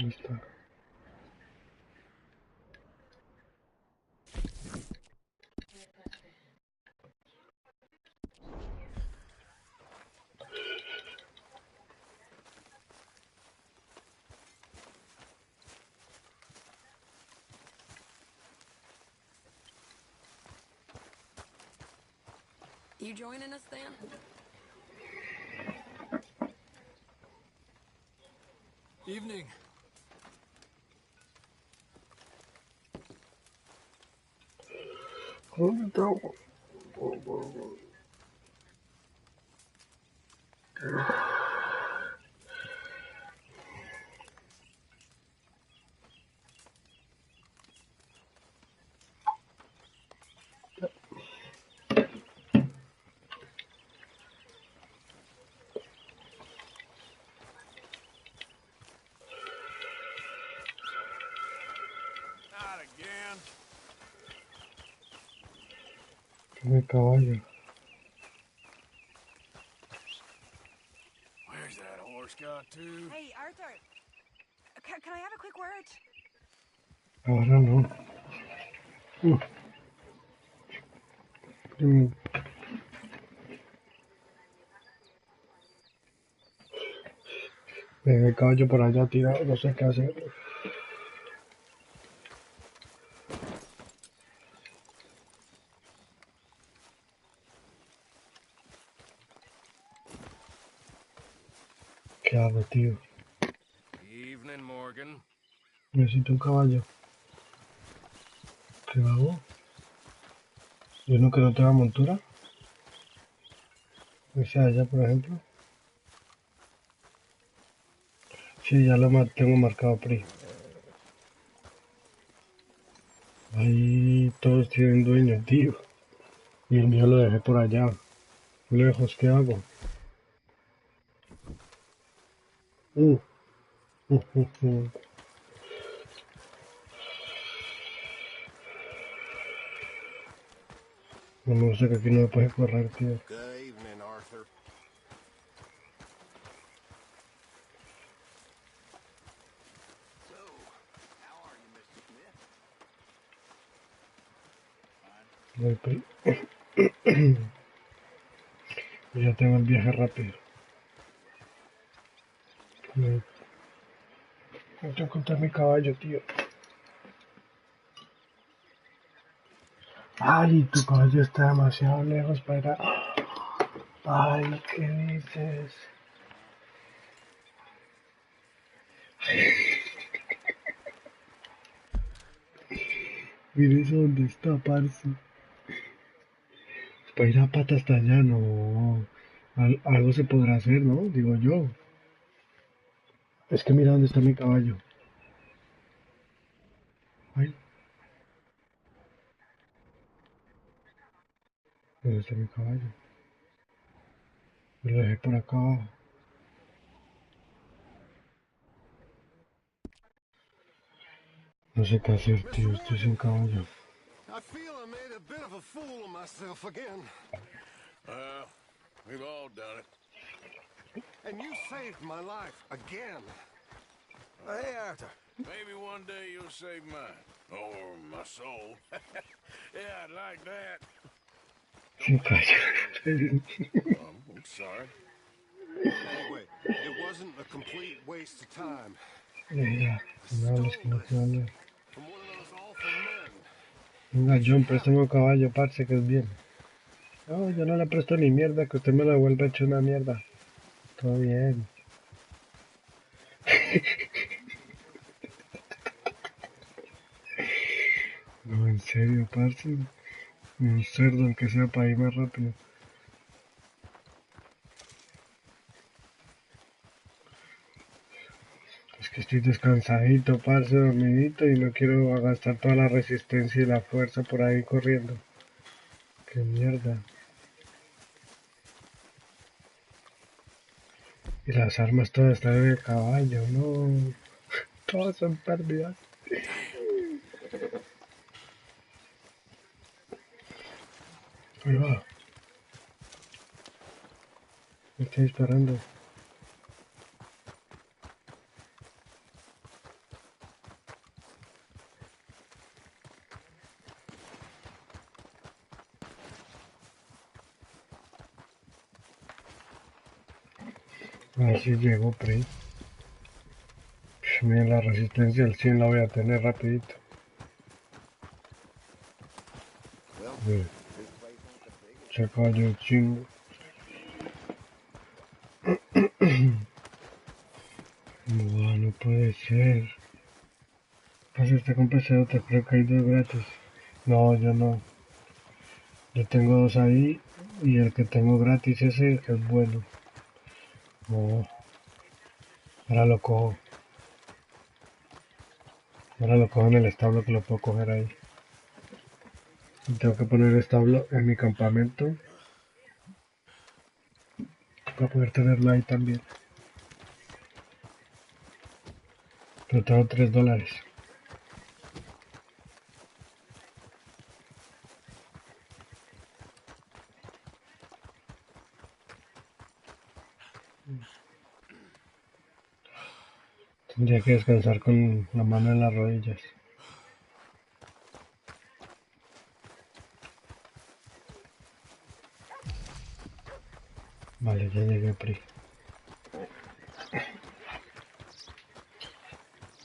¿Dónde está? You joining us then? Evening. ¿Dónde está? Not again. Mi caballo. Where's that horse got to? Hey, Arthur. Can I have a quick word? Ahora no. Mm. El caballo por allá tirado, no sé qué hacer. ¿Qué hago, tío? Evening, Morgan. Necesito un caballo. ¿Qué hago? Yo no que no tenga montura. O sea, allá, por ejemplo. Sí, ya lo tengo marcado PRI. Ahí todos tienen dueño, tío. Y el mío lo dejé por allá. Lejos, ¿qué hago? Uh, uh, uh, uh. No me gusta que aquí no me puede correr, tío. Good evening, Arthur. So, how are you, Mr. Smith? Voy PRI. Y ya tengo el viaje rápido. Me tengo que encontrar mi caballo, tío. Ay, tu caballo está demasiado lejos para ir a... Ay, ¿qué dices? Mira eso dónde está, parce. Para ir a pata hasta allá, no. Algo se podrá hacer, ¿no? Digo yo. Es que mira dónde está mi caballo. Ay, ¿dónde está mi caballo? Me lo dejé por acá abajo. No sé qué hacer, tío. Mr. Estoy sin Morgan, caballo. I feel I made a bit of a fool of myself again. We've all done it. And you saved my life again. Hey, Arthur. Maybe one day you'll save mine. Or my soul. Yeah, I'd like that. Sin caballo. I'm sorry. Anyway, it wasn't a complete waste of time. Mira, I no hables que stole no this te hablo. from one of those awful men. Venga, You should John, have it. préstame un caballo, parce, que es bien. No, yo no le presto ni mierda, que usted me lo devuelva hecho una mierda. Todo bien. No, en serio, parce. Un cerdo, aunque sea para ir más rápido. Es que estoy descansadito, parce, dormidito y no quiero gastar toda la resistencia y la fuerza por ahí corriendo. Qué mierda. Y las armas todas están en el caballo, no. Todas son pérdidas. Ahí va. Me está disparando. A ver si llego, Pri. Miren, la resistencia al 100 la voy a tener rapidito. Well, Miren, this place ain't the biggest. se cayó el chingo. Buah, no puede ser. Pues este con PC te creo que hay 2 gratis. No, yo no. Yo tengo 2 ahí y el que tengo gratis ese que es bueno. No, ahora lo cojo. Ahora lo cojo en el establo que lo puedo coger ahí. Y tengo que poner establo en mi campamento para poder tenerlo ahí también. Pero tengo $3. Tendría que descansar con la mano en las rodillas. Vale, ya llegué, Pri.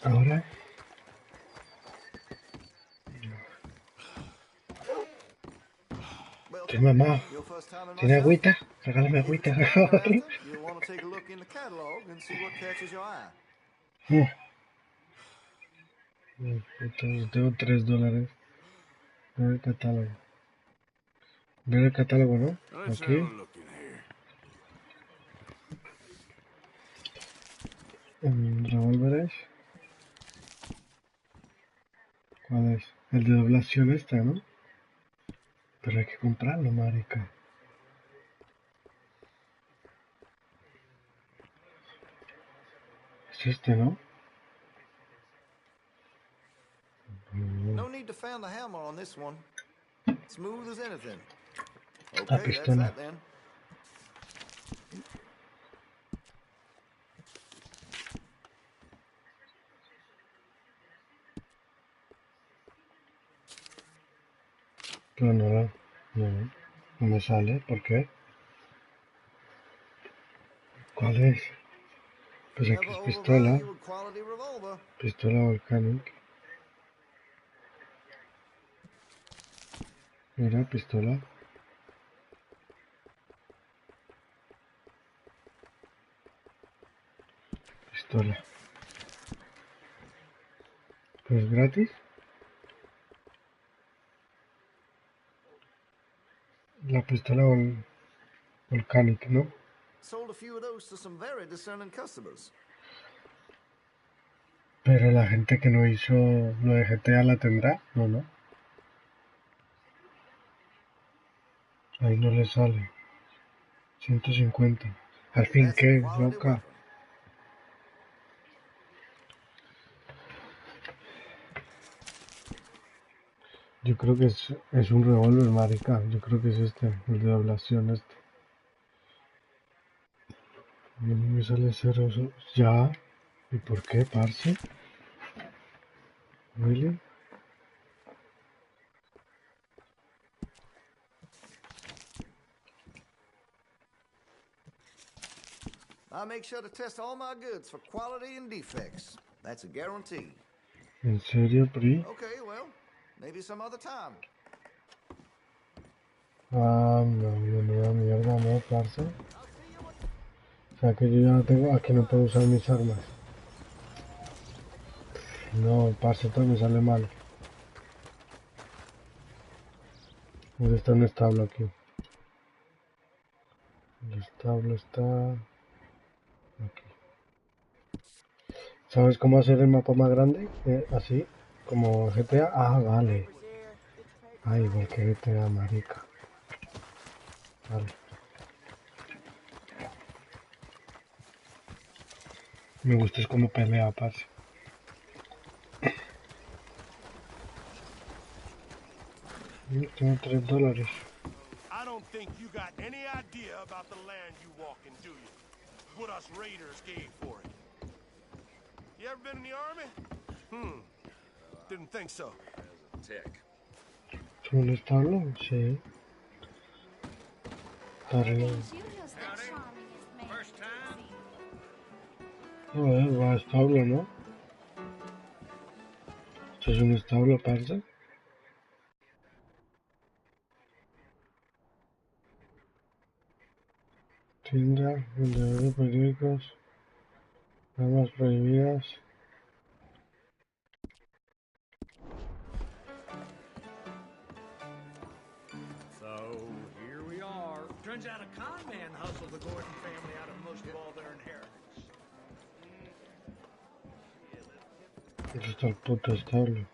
Ahora, Well, ¿qué mamá? your first time in my ¿Tiene shop? agüita? Regálame If it's agüita, a por bargain favor. after, you'll want to take a look in the catalog and see what catches your eye. Yo tengo $3. Ve el catálogo. Ve el catálogo, ¿no? Let's have Aquí. a look in here. En revólveres. ¿Cuál es? El de doblación esta, ¿no? Pero hay que comprarlo, marica. Es este, ¿no? No need to fan the hammer on this one. Smooth as anything. La Okay, that's pistola. that then. Pero no me sale. ¿Por qué? ¿Cuál es? Pues aquí Never es pistola. overvalue a quality revolver. Pistola volcanic. Mira, pistola. Pistola. ¿Pues gratis? La pistola volcanic, ¿no? Sold a few of those to some very discerning customers. Pero la gente que no hizo lo de GTA la tendrá, no. Ahí no le sale. 150. Al fin, That's a ¿qué? quality Loca. weapon. Yo creo que es un revólver, marica. Yo creo que es este, el de doblación este. Y no me sale cero. Ya. ¿Y por qué, parce? ¿Really? I make sure to test all my goods for quality and defects. That's a guarantee. ¿En serio, Pri? Okay, well, maybe some other time. Ah, no, menuda mierda, ¿no, parce? O sea que yo ya no tengo... Aquí no puedo usar mis armas. No, parce, todo me sale mal. ¿Dónde está un establo aquí? El establo está... aquí. ¿Sabes cómo hacer el mapa más grande? Así, como GTA. Ah, vale. Ah, igual que GTA, marica. Vale. Me gusta es como pelea, parce. Tengo $3. I don't think you got any idea about the land you walk in, do you? What us raiders gave for it. You ever been in the army? Didn't think so. ¿Es un establo? Sí. Está arriba. Ain't you just the charmingest man I've ever seen? Joder, va a establo, ¿no? Esto es un establo, parce. Tienda, vendedor de periódicos, armas prohibidas. So, here we are. Turns out a con man hustled the Gordon family out of most of all their inheritance. Aquí está el puto establo.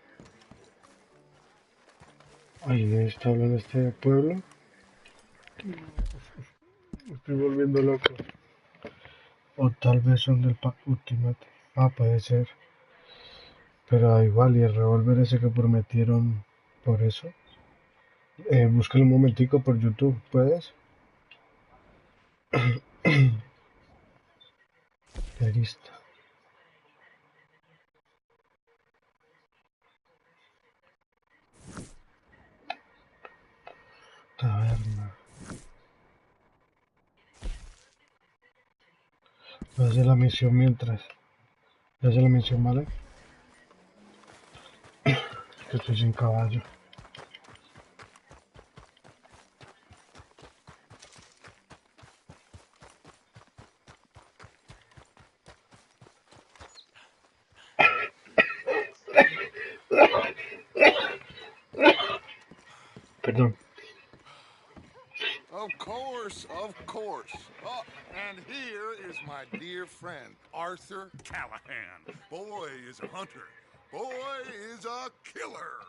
¿Hay un establo en este pueblo? Me estoy volviendo loco. O tal vez son del Pack Ultimate. Ah, puede ser. Pero da igual, y el revólver ese que prometieron por eso. Búscalo un momentico por YouTube, ¿puedes? Perista. Taberna. Voy a hacer la misión mientras. Voy a hacer la misión, ¿vale? Que estoy sin caballo. Perdón. Of course, of course. Oh, and here is my dear friend, Arthur Callahan. Boy is a hunter. Boy is a killer.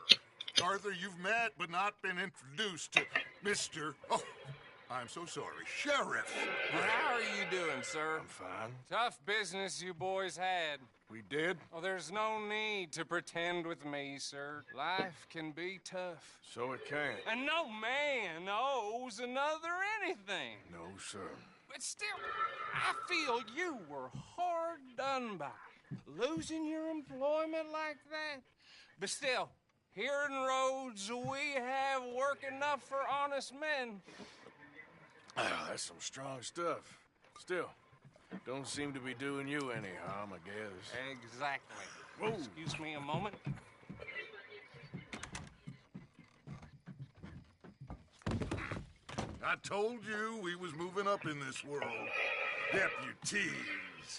Arthur, you've met but not been introduced to Mr. Oh, I'm so sorry, Sheriff. How are you doing, sir? I'm fine. Tough business you boys had. We did? Oh, there's no need to pretend with me, sir. Life can be tough. So it can. And no man owes another anything. No, sir. But still, I feel you were hard done by. Losing your employment like that. But still, here in Rhodes, we have work enough for honest men. Ah, that's some strong stuff. Still, don't seem to be doing you any harm, I guess. Exactly. Whoa. Excuse me a moment. I told you we was moving up in this world. Deputies.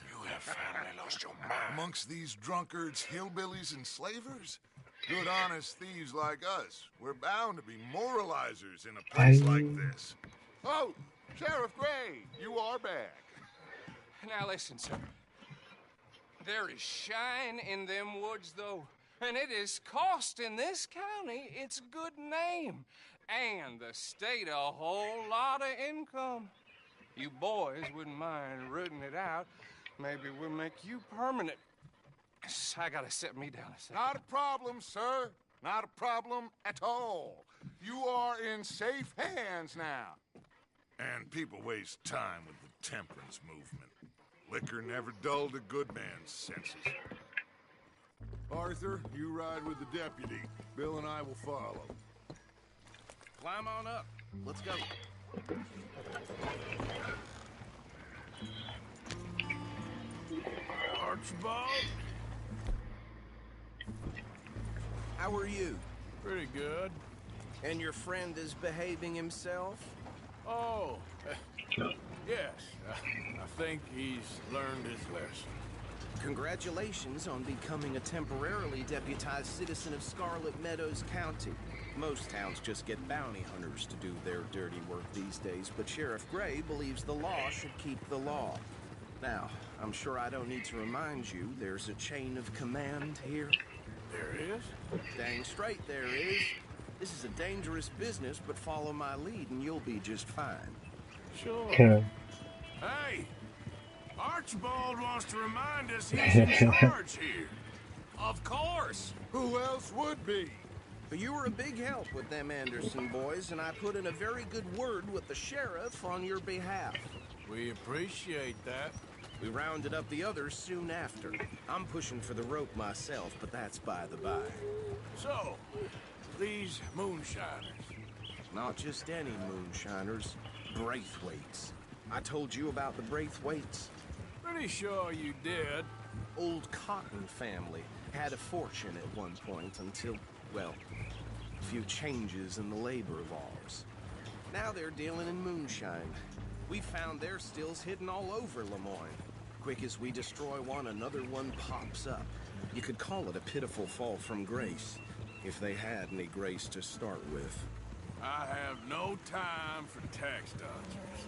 You have finally lost your mind. Amongst these drunkards, hillbillies, and slavers? Good honest thieves like us. We're bound to be moralizers in a place like this. Oh, Sheriff Gray, you are back. Now listen, sir. There is shine in them woods, though, and it is costing this county its good name, and the state a whole lot of income. You boys wouldn't mind rooting it out. Maybe we'll make you permanent. I gotta set me down a second. Not a problem, sir. Not a problem at all. You are in safe hands now. And people waste time with the temperance movement. Liquor never dulled a good man's senses. Arthur, you ride with the deputy. Bill and I will follow. Climb on up. Let's go. Archibald? How are you? Pretty good. And your friend is behaving himself? Oh, yes. I think he's learned his lesson. Congratulations on becoming a temporarily deputized citizen of Scarlet Meadows County. Most towns just get bounty hunters to do their dirty work these days, but Sheriff Gray believes the law should keep the law. Now, I'm sure I don't need to remind you there's a chain of command here. There is? Dang straight there is. This is a dangerous business, but follow my lead and you'll be just fine. Sure. Okay. Hey! Archibald wants to remind us he's in charge here. Of course. Who else would be? But you were a big help with them Anderson boys, and I put in a very good word with the sheriff on your behalf. We appreciate that. We rounded up the others soon after. I'm pushing for the rope myself, but that's by the by. So, these moonshiners. Not just any moonshiners, Braithwaites. I told you about the Braithwaites. Pretty sure you did. Old Cotton family had a fortune at one point until, well, a few changes in the labor laws. Now they're dealing in moonshine. We found their stills hidden all over Lemoyne. Quick as we destroy one, another one pops up. You could call it a pitiful fall from grace, if they had any grace to start with. I have no time for tax dodgers.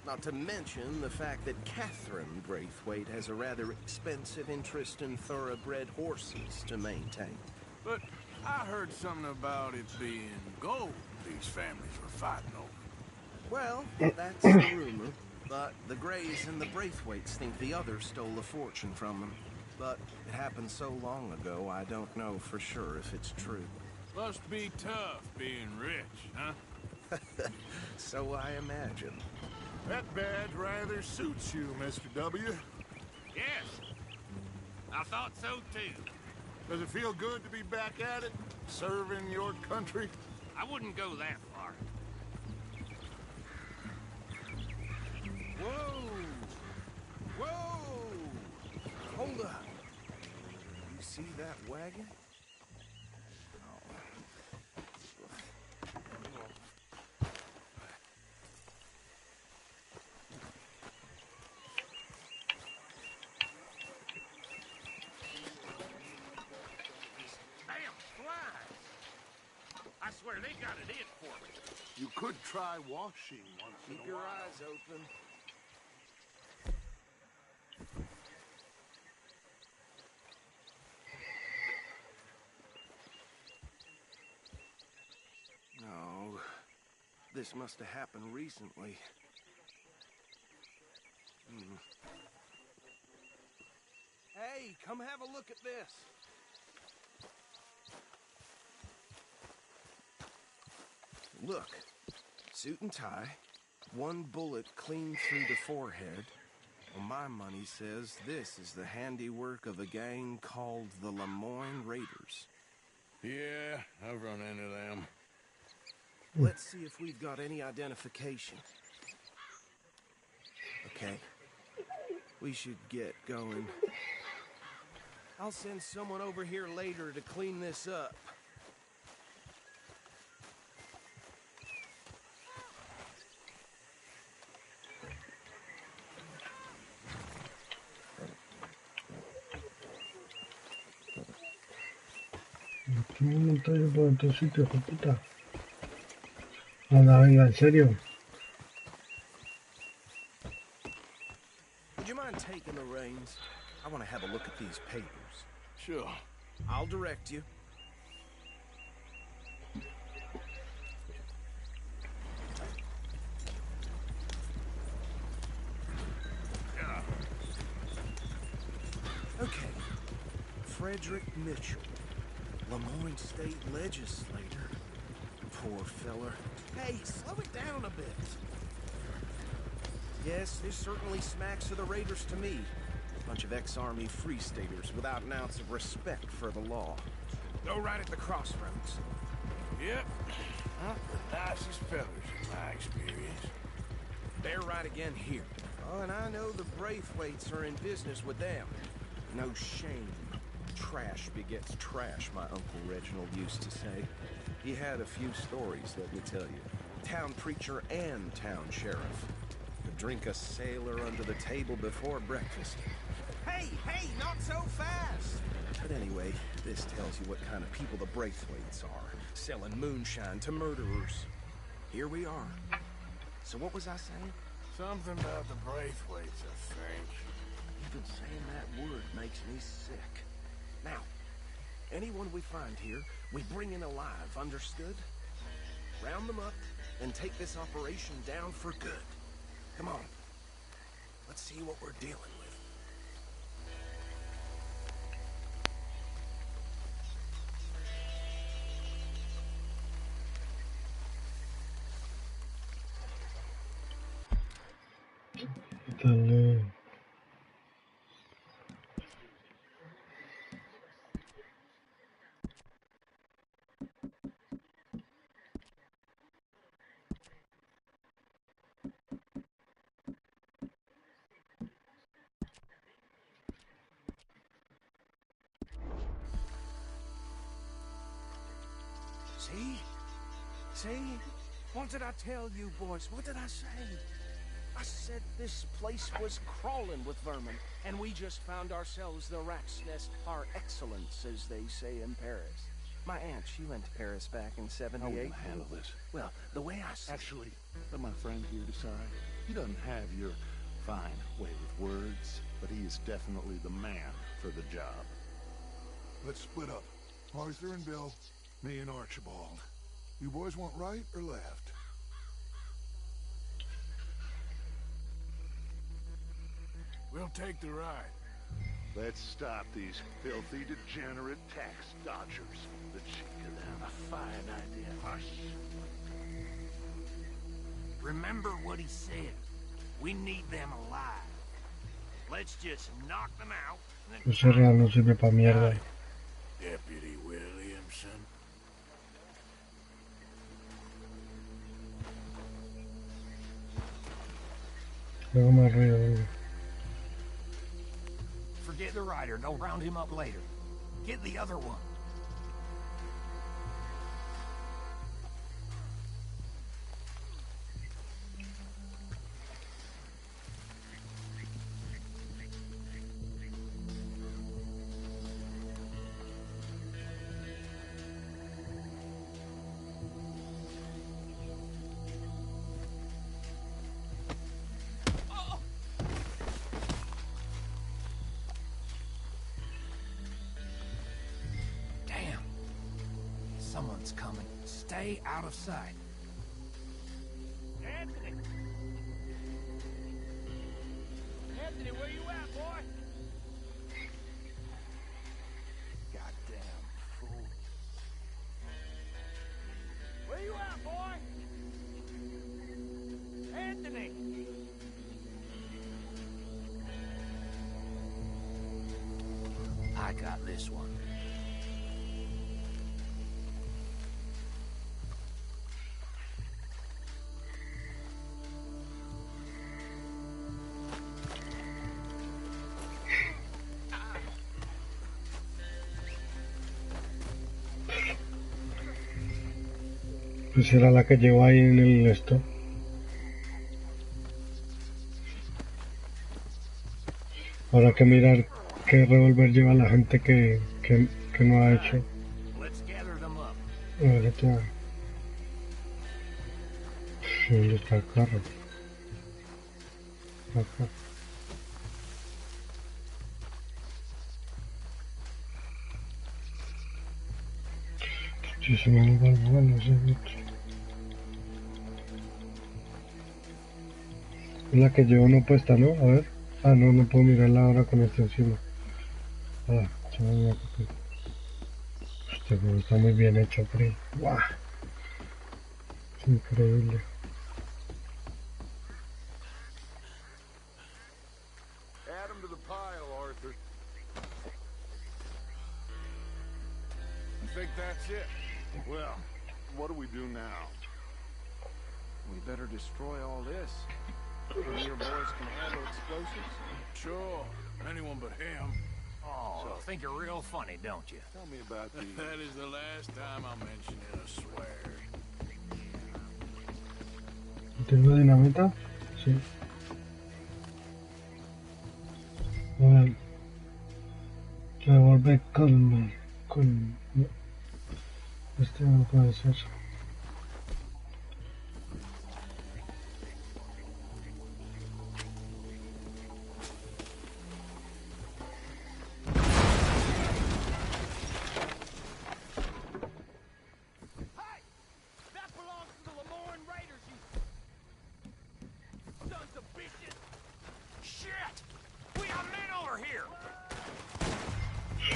Not to mention the fact that Catherine Braithwaite has a rather expensive interest in thoroughbred horses to maintain. But I heard something about it being gold these families were fighting over. Well, that's the rumor. But the Greys and the Braithwaites think the others stole a fortune from them. But it happened so long ago, I don't know for sure if it's true. Must be tough being rich, huh? So I imagine. That badge rather suits you, Mr. W. Yes. I thought so too. Does it feel good to be back at it? Serving your country? I wouldn't go that far. Whoa! Whoa! Hold up. You see that wagon? I swear they got it in for me. You could try washing once in Keep a your while. eyes open. No, this must have happened recently. Hey, come have a look at this. Look, suit and tie, one bullet clean through the forehead. Well, my money says this is the handiwork of a gang called the Lemoyne Raiders. Yeah, I've run into them. Let's see if we've got any identification. Okay, we should get going. I'll send someone over here later to clean this up. ¿Cómo montar yo por estos sitios, hijo de puta? Anda, venga, en serio. Would you mind taking the reins? I want to have a look at these papers. Sure. I'll direct you. Okay. Frederick Mitchell, Lemoyne State Legislator. Poor feller. Hey, slow it down a bit. Yes, this certainly smacks of the Raiders to me. Bunch of ex-Army free staters without an ounce of respect for the law. Go right at the crossroads. Yep. Not the nicest fellas in my experience. They're right again here. Oh, and I know the Braithwaites are in business with them. No shame. Trash begets trash, my Uncle Reginald used to say. He had a few stories, let me tell you. Town preacher and town sheriff. Would drink a sailor under the table before breakfast. Hey, hey, not so fast! But anyway, this tells you what kind of people the Braithwaites are. Selling moonshine to murderers. Here we are. So what was I saying? Something about the Braithwaites, I think. Even saying that word makes me sick. Now, anyone we find here, we bring in alive, understood? Round them up, and take this operation down for good. Come on. Let's see what we're dealing with. Dale. See? See? What did I tell you, boys? What did I say? I said this place was crawling with vermin, and we just found ourselves the rat's nest par excellence, as they say in Paris. My aunt, she went to Paris back in How are we '78. gonna handle this? Well, the way I see Actually, let my friend here decide. He doesn't have your fine way with words, but he is definitely the man for the job. Let's split up. Arthur and Bill, me and Archibald. You boys want right or left? We'll take the ride. Let's stop these filthy, degenerate tax dodgers. The cheek of them. A fine idea. Hush. Remember what he said. We need them alive. Let's just knock them out and then Ese real no sirve pa' mierda. Deputy Williamson. Luego me río. forget the rider. Go round him up later. Get the other one. Someone's coming. Stay out of sight. Anthony! Anthony, where you at, boy? Goddamn fool. Where you at, boy? Anthony! I got this one. Pues era la que llevó ahí en el esto. Habrá que mirar qué revólver lleva la gente que no ha hecho. A ver, está. ¿Dónde está el carro? Acá. Si se me va el vuelo, ese bicho. Es la que llevo no puesta, ¿no? A ver. Ah, no, no puedo mirarla ahora con esto encima. Ah, chaval, hostia, pero está muy bien hecho, Pri. ¡Guau! Es increíble. Add them to the pile, Arthur. You think that's it? Well, what do we do now? We better destroy all this. Any of your boys can handle explosives? Sure. Anyone but him. Oh, so think you're real funny, don't you? Tell me about the... That is the last time I'm mentioning a swear. ¿Tengo dinamita? Sí. A ver. Revolver Coleman. No. Este no puede ser.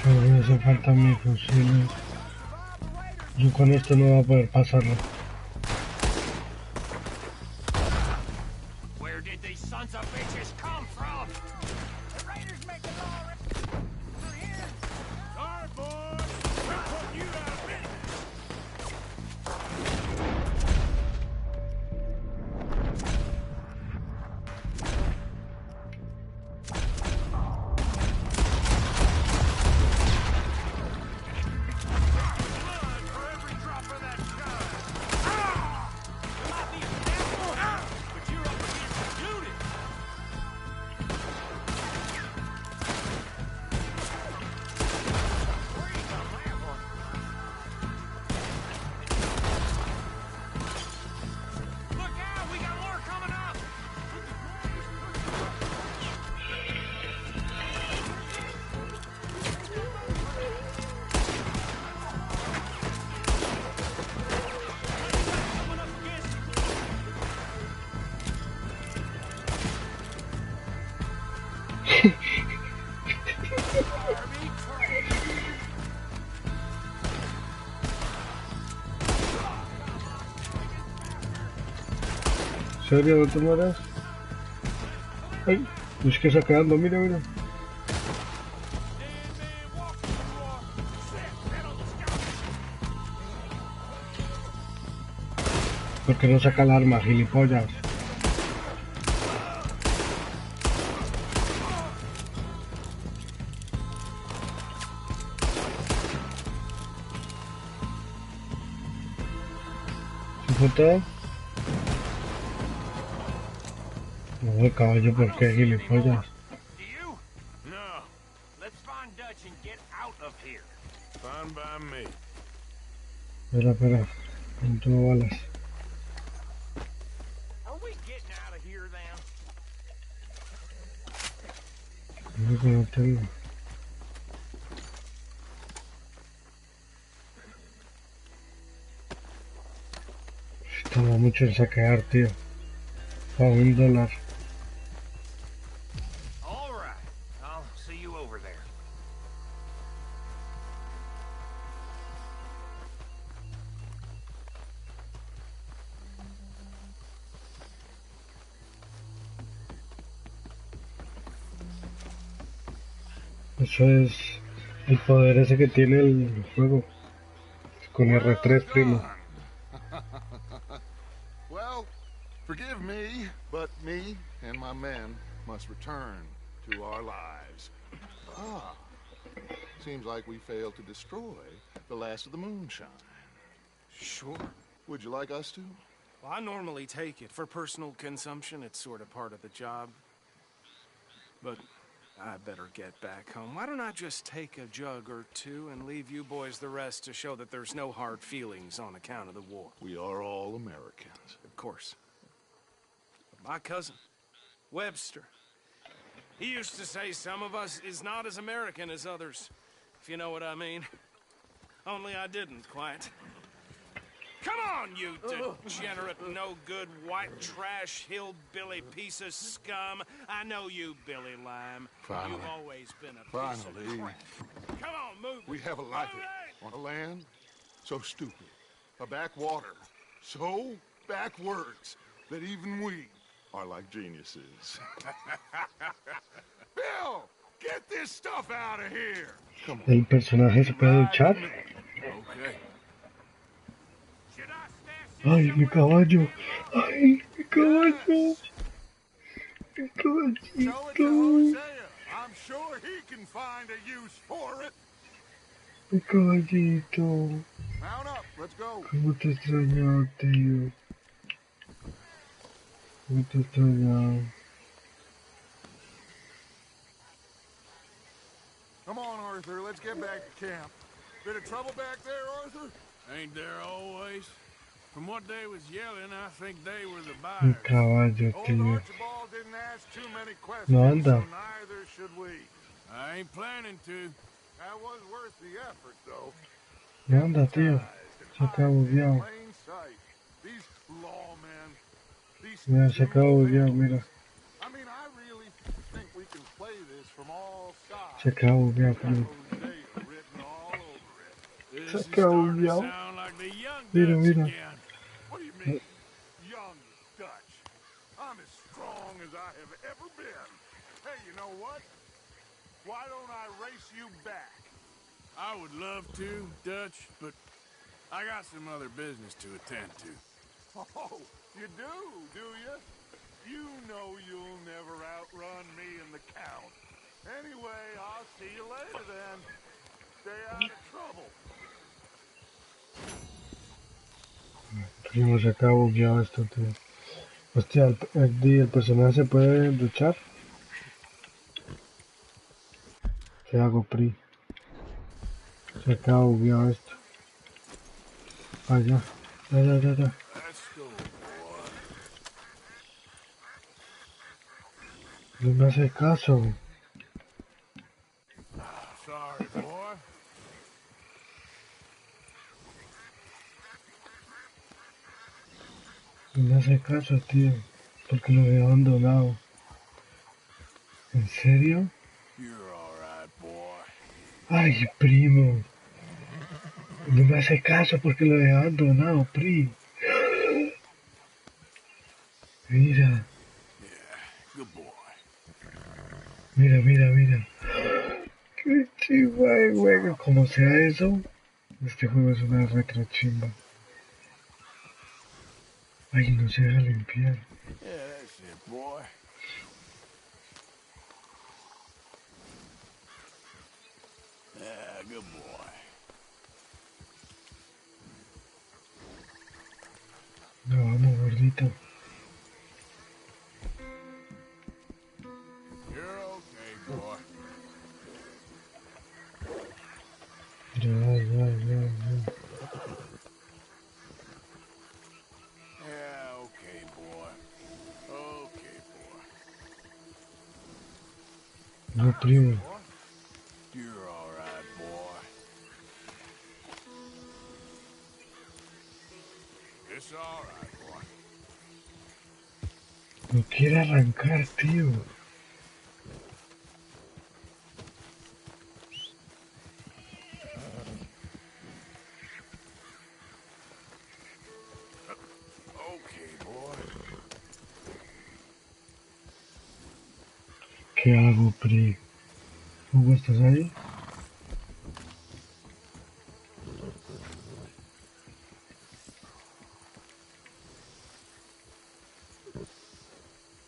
Solo me hace falta mi fusil. Yo con esto no voy a poder pasarlo. Where did these sons of bitches come from? The raiders making law. They're here. Sorry, boys. We're putting you out of business. Blood for every drop of that serio? ¿No te mueras? Ay, es que está quedando, mira, mira. ¿Por qué no saca el arma, gilipollas? ¿Se fue todo? No, el caballo, ¿por qué, gilipollas? Do you? No. Let's find Dutch and get out of here. Fine by me. Espera, espera. No tengo balas. Are we getting out of here then? No, que no tengo. Toma mucho en saquear, tío. A $1. All right. I'll see you over there. Eso es el poder ese que tiene el juego. Con R3, primo. Well, forgive me, but me and my men must return to our lives. Ah, seems like we failed to destroy the last of the moonshine. Sure. Would you like us to? Well, I normally take it. For personal consumption, it's sort of part of the job. But I better get back home. Why don't I just take a jug or two and leave you boys the rest to show that there's no hard feelings on account of the war? We are all Americans. Of course. My cousin, Webster, he used to say some of us is not as American as others, if you know what I mean. Only I didn't quite. Come on, you degenerate, no-good, white trash, hillbilly piece of scum. I know you, Billy Lime. Finally. You've always been a piece Finally. of crap. Come on, move. We have a life on a land so stupid, a backwater so backwards that even we are like geniuses. Bill, get this stuff out of here. Come on. El personaje se puede duchar. Okay. Ay, mi caballo. Ay, mi caballo. Mi caballito. I'm sure he can find a use for it. Mi caballito. Mount up, let's go. ¿Cómo te he extrañado, tío? ¿Cómo te he extrañado? Come on, Arthur, let's get back to camp. Bit of trouble back there, Arthur? Ain't there always? From what they was yelling, I think they were the Mi buyers. caballo, Old tío. Archibald didn't ask too many questions, No anda. so neither should we. I ain't planning to. That was worth the effort, though. No anda, tío. Se acaba bugueado. Plain sight. These lawmen. These Mira, se acaba bugueado, mira. I mean, I really think we can play this from all sides. Se acaba bugueado, primo. Jose written all over it. This Se is acabó starting to ya. sound like the young Mira, Dutch mira. again. What do you mean, young Dutch? I'm as strong as I have ever been. Hey, you know what? Why don't I race you back? I would love to, Dutch, but I got some other business to attend to. Oh, you do you? You know you'll never outrun me and the Count. Anyway, I'll see you later then. Stay out of trouble. Primo, se acaba bugueado esto, tío. Hostia, el personaje se puede duchar. ¿Qué hago, Pri? Se acaba bugueado esto. Allá. Ya. Let's go, boy. No me hace caso. Sorry, boy. No me hace caso, tío. Porque lo he abandonado. ¿En serio? You're all right, boy. Ay, primo. No me hace caso porque lo he abandonado, Pri. Mira, Good boy. mira. Qué chimba de juego. Como sea eso, este juego es una retro chimba. Ay, no se deja limpiar. Yeah, that's it, boy. Yeah, good boy. No, vamos, gordito. You're okay, boy. Ya. Yeah, okay, boy. Okay, boy. No, primo. Boy, you're all right, boy. It's all right, boy. No quiere arrancar, tío. Okay, boy. ¿Qué hago, Pri? ¿Hugo, estás ahí?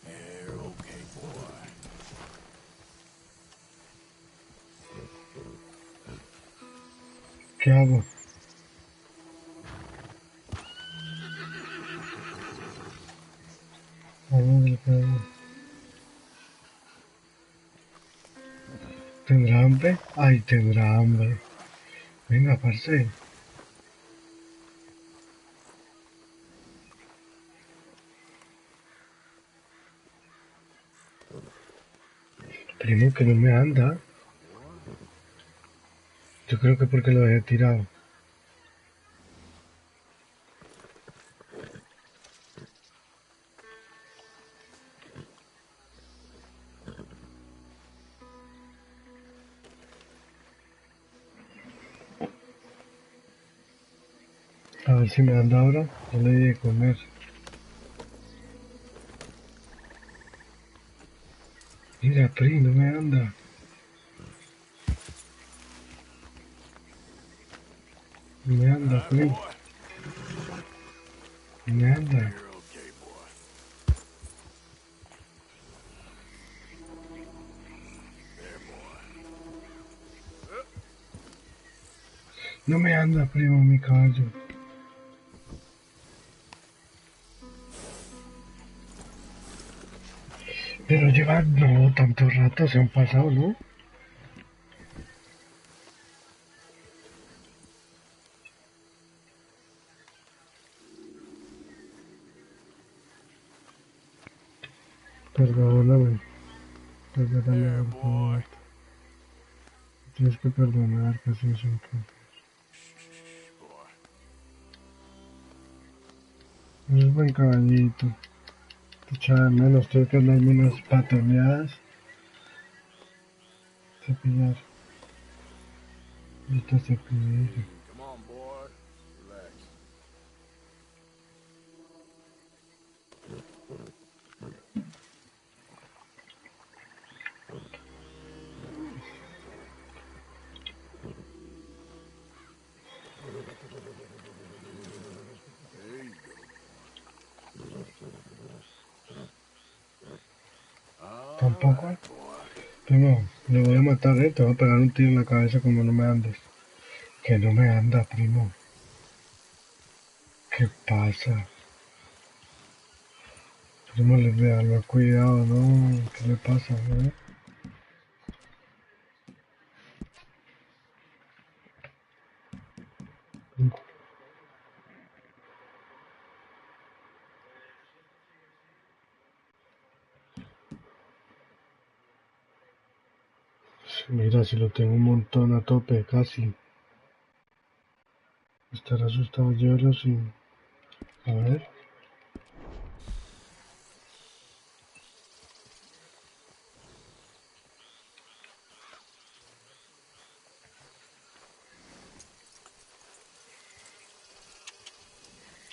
You're okay, boy. ¿Qué hago? Vamos del juego. ¿Tendrá hambre? Ay, tendrá hambre. Venga, parce. Primo, que no me anda. Yo creo que porque lo dejé tirado. A ver si me anda ahora. Yo le di de comer. Mira, Pri, no me anda. No me anda, All right, Pri. boy. No me anda. You're okay, boy. There, boy. No me anda, primo, mi caballo. Pero lleva, no, tanto rato se han pasado, ¿no? Perdóname. There, Perdóname, por boy. favor. Tienes que perdonar, que así es un poco. Boy. Es buen caballito. Te echaba de menos, tengo que darme unas patoneadas. Cepillar. Esta cepilladilla. Come on, boy. Relax. There you go. Tampoco. Right, boy. Primo, le voy a matar, te voy a pegar un tiro en la cabeza como no me andes. Que no me anda, primo. ¿Qué pasa? Primo, le vean, cuidado, ¿no? ¿Qué le pasa, no? Mira, si lo tengo un montón a tope, casi. Estar asustado yo, sí. A ver.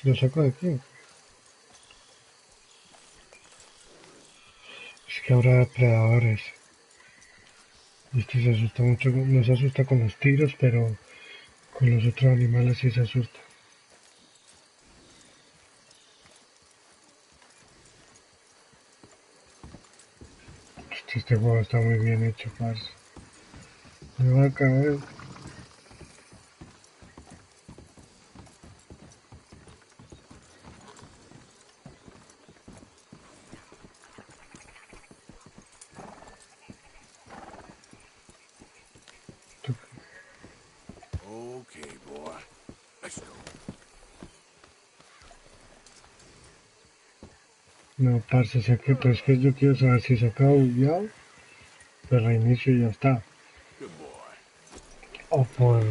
Lo saco de aquí. que habrá depredadores. Este se asusta mucho, no se asusta con los tiros, pero con los otros animales sí se asusta. Este juego está muy bien hecho, parce. Me va a caer. Okay, boy. Let's go. No, parce, sé que, pero es que yo quiero saber si se acaba bugueado. Pues reinicio y ya está. Good boy. O por...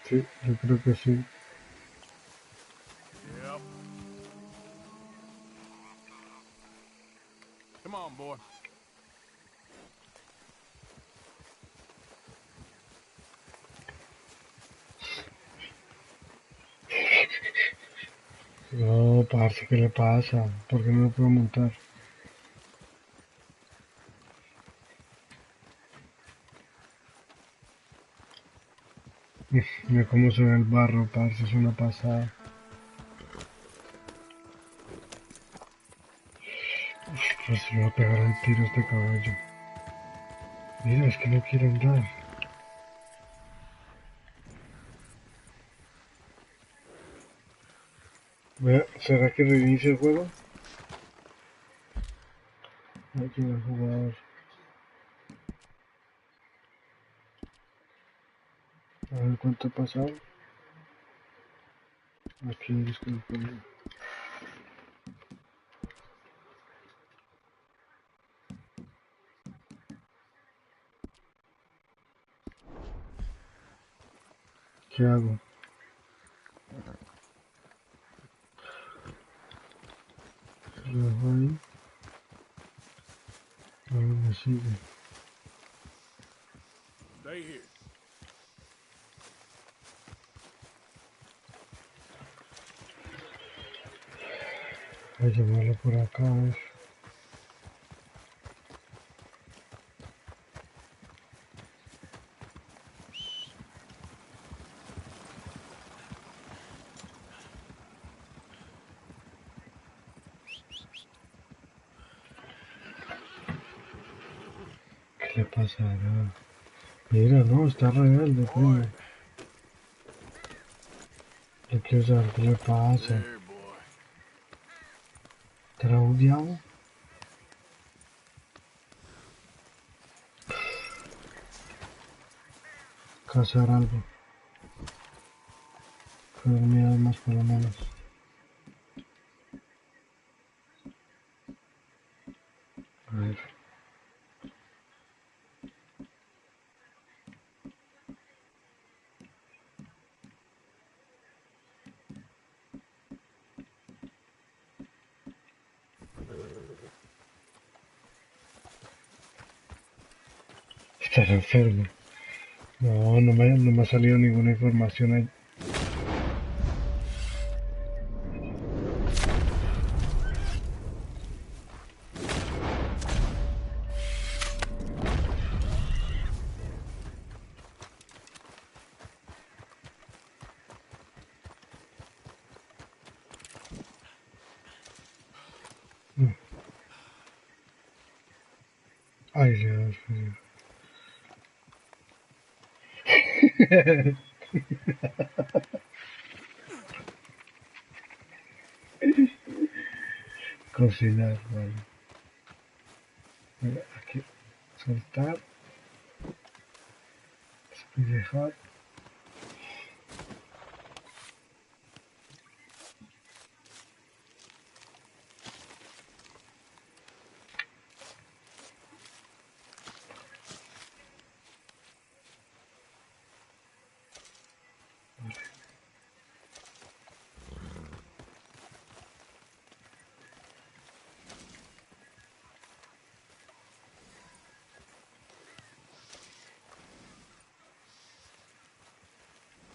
Sí, yo creo que sí. Yep. Come on, boy. No, parce, ¿qué le pasa? ¿Por qué no lo puedo montar? Mira cómo se ve el barro, parce, es una pasada. Pues le voy a pegar el tiro a este caballo. Mira, es que no quiere andar. ¿Será que reinicia el juego? Aquí el jugador. A ver cuánto ha pasado. Aquí es que ¿qué hago? Lo dejo ahí. Ahora me sigue. Stay here. Voy a llamarlo por acá, a ver. ¿Qué le pasará? Mira, no, está rebelde, primo. Yo quiero saber qué le pasa. There, boy. ¿Estará bugueado? Cazar algo. Dormir más por lo menos. A ver. Estará enfermo. No, no me ha salido ninguna información ahí. Ay, Dios mío. Cocinar, vale. Mira, aquí, soltar, dejar.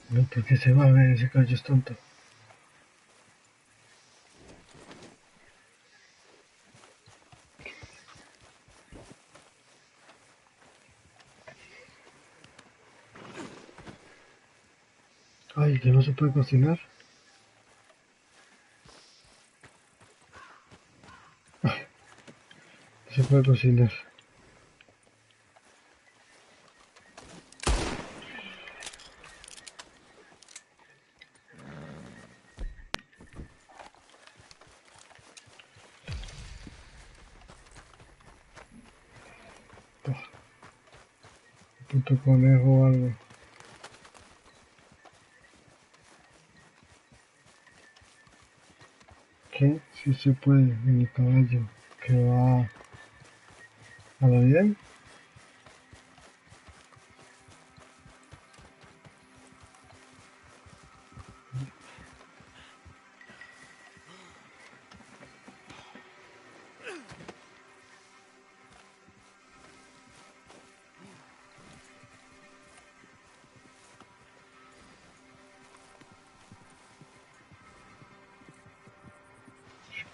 No, porque se va a ver, ese caballo es tonto. Ya no se puede cocinar. No se puede cocinar. Puto conejo o algo. ¿Qué? Sí se puede en el caballo. Que va a la bien.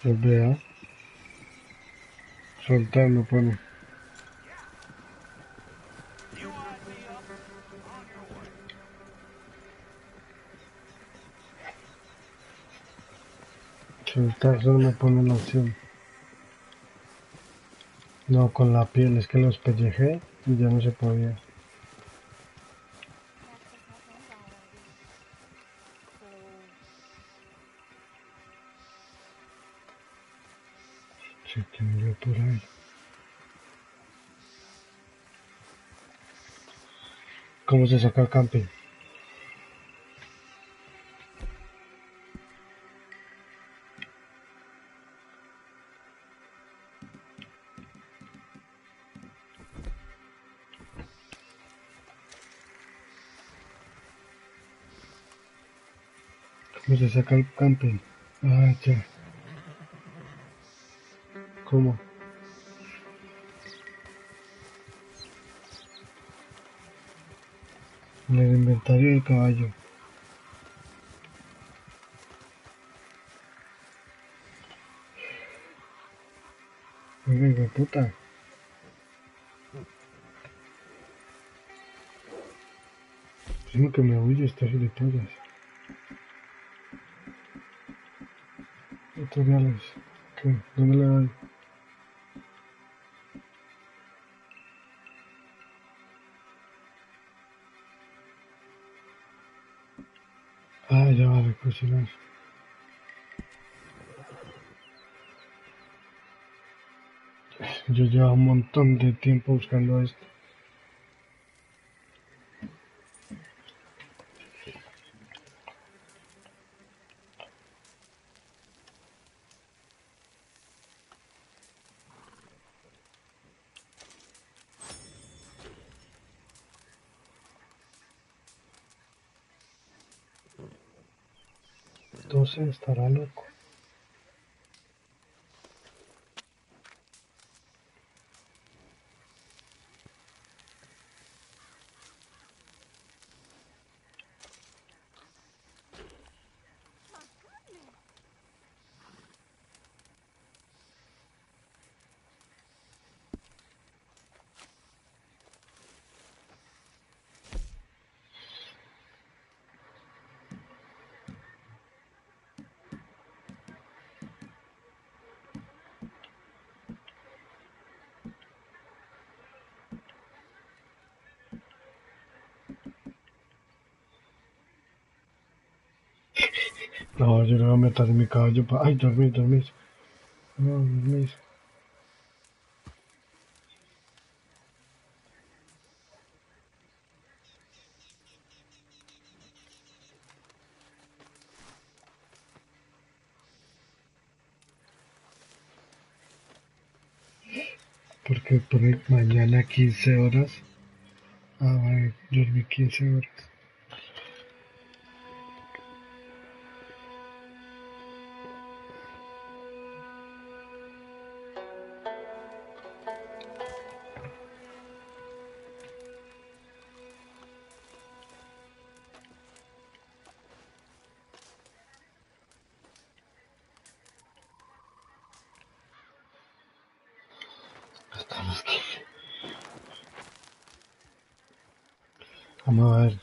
Pues vea. Soltar me pone. You wind me up. On your way. Soltar solo me pone la opción. No, con la piel, es que los pellejé y ya no se podía. Se quedó por ahí. ¿Cómo se saca el camping? ¿Cómo se saca el camping? Ah, ya. ¿Cómo? En el inventario del caballo. Oiga, hijo de puta. Tengo que me huye estas gilipollas. Tutoriales. ¿Qué? ¿Dónde le doy? Ah, ya vale, cocinar. Yo llevo un montón de tiempo buscando esto. Entonces estará loco. No, yo le voy a meter en mi caballo para... Ay, dormir, dormir. No, dormir. Porque pone mañana 15 horas. Ah, vale, dormí 15 horas. Hasta las 15. Vamos a ver.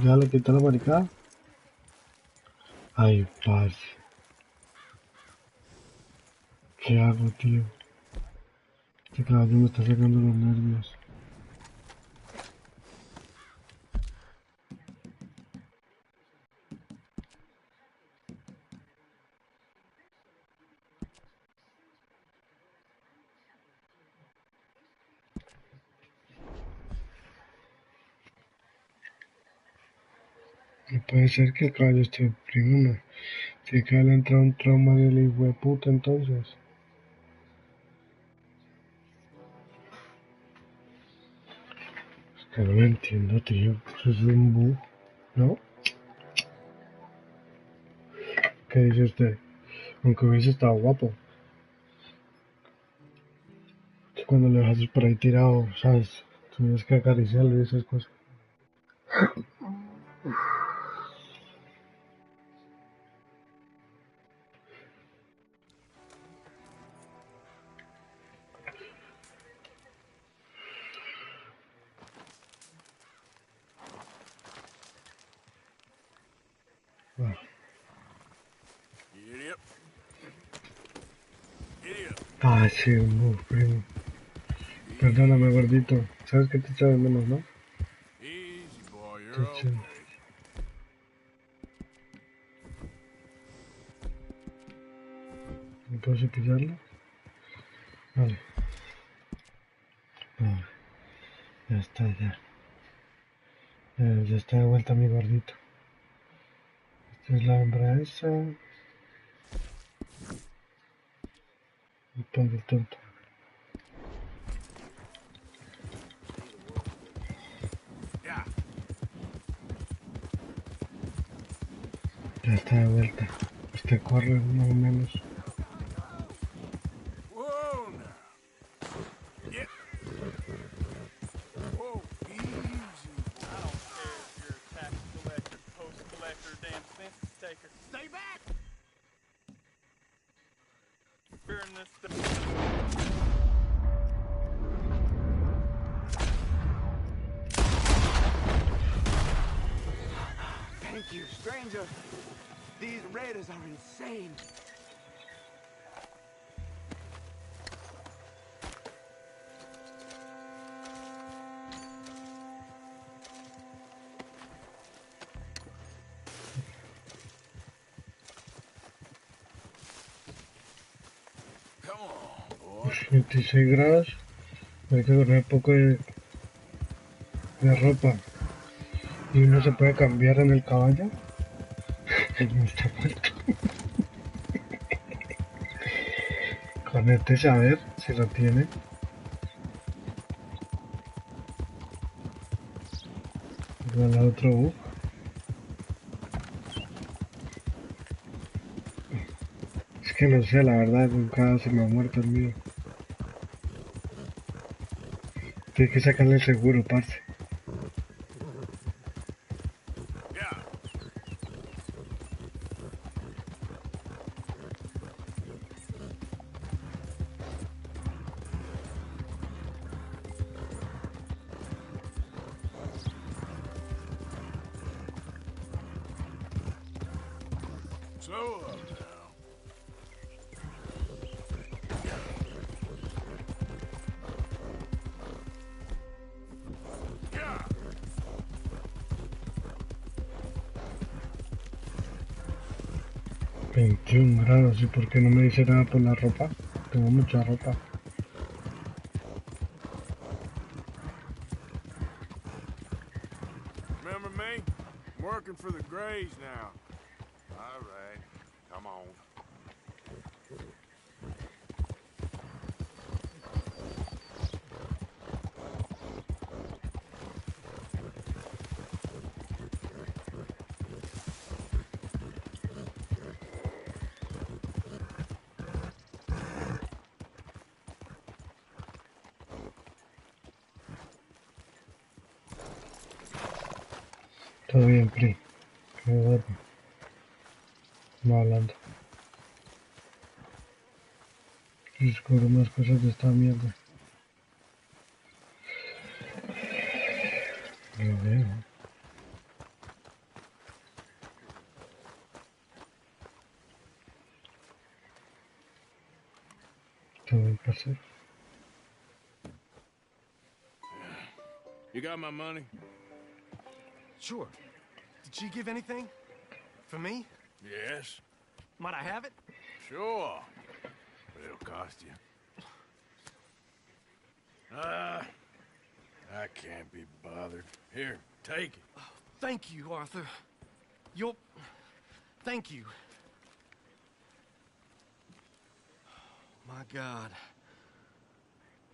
Ya le quité la maricada. Ay, paz. ¿Qué hago, tío? Este caballo me está sacando los nervios. No puede ser que el caballo esté oprimido. Si que le entra un trauma del hijo de puta entonces. Es que no lo entiendo, tío. Eso es un bug, ¿no? ¿Qué dice usted? Aunque hubiese estado guapo. Que cuando le dejas por ahí tirado, ¿sabes? Tienes que acariciarlo y esas cosas. Ah, Giddy up. Giddy up. ah, sí, un bug, primo. Perdóname, gordito. Sabes que te echaba de menos, ¿no? Easy, boy. Te You're eché. okay. ¿No puedo cepillarlo? Vale. Vale. Ya está, ya. Ya está de vuelta mi gordito. Esta es la hembra esa. Y pongo el tonto. Yeah. Ya está de vuelta. Este corre más o menos. Whoa, now. Yeah. Whoa, easy. I don't care if you're a tax collector, post collector, damn census taker. Stay back! Fearing this stuff. Thank you, stranger. These raiders are insane. Come on, boy. 26 grados. Hay que poner un poco de ropa. Y uno se puede cambiar en el caballo. No está muerto. Conéctese a ver si lo tiene. Igual a otro bug. Es que no sé, la verdad, nunca se me ha muerto el mío. Tienes que sacarle el seguro, parce. Yeah. Slow up now. Yeah. 21 grados, ¿y por qué no me dice nada por la ropa? Tengo mucha ropa. Remember me? I'm working for the Greys now. All right. Come on. Todo bien, Pri. Qué guapo. No hablando. Descubro más cosas de esta mierda. Lo veo. también pasé. You got my money? Sure. Did she give anything? For me? Yes. Might I have it? Sure. But it'll cost you. I can't be bothered. Here, take it. Oh, thank you, Arthur. You'll... Thank you. My God.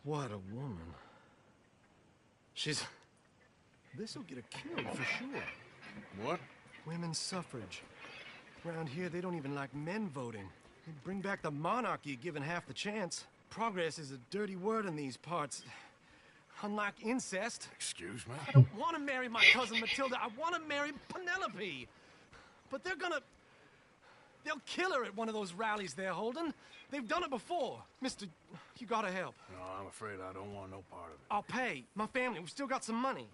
What a woman. She's... This'll get her killed for sure. What? Women's suffrage. Around here, they don't even like men voting. They'd bring back the monarchy given half the chance. Progress is a dirty word in these parts. Unlike incest. Excuse me? I don't want to marry my cousin Matilda. I want to marry Penelope. But they're gonna... They'll kill her at one of those rallies they're holding. They've done it before. Mister, you gotta help. No, I'm afraid I don't want no part of it. I'll pay. My family, we've still got some money.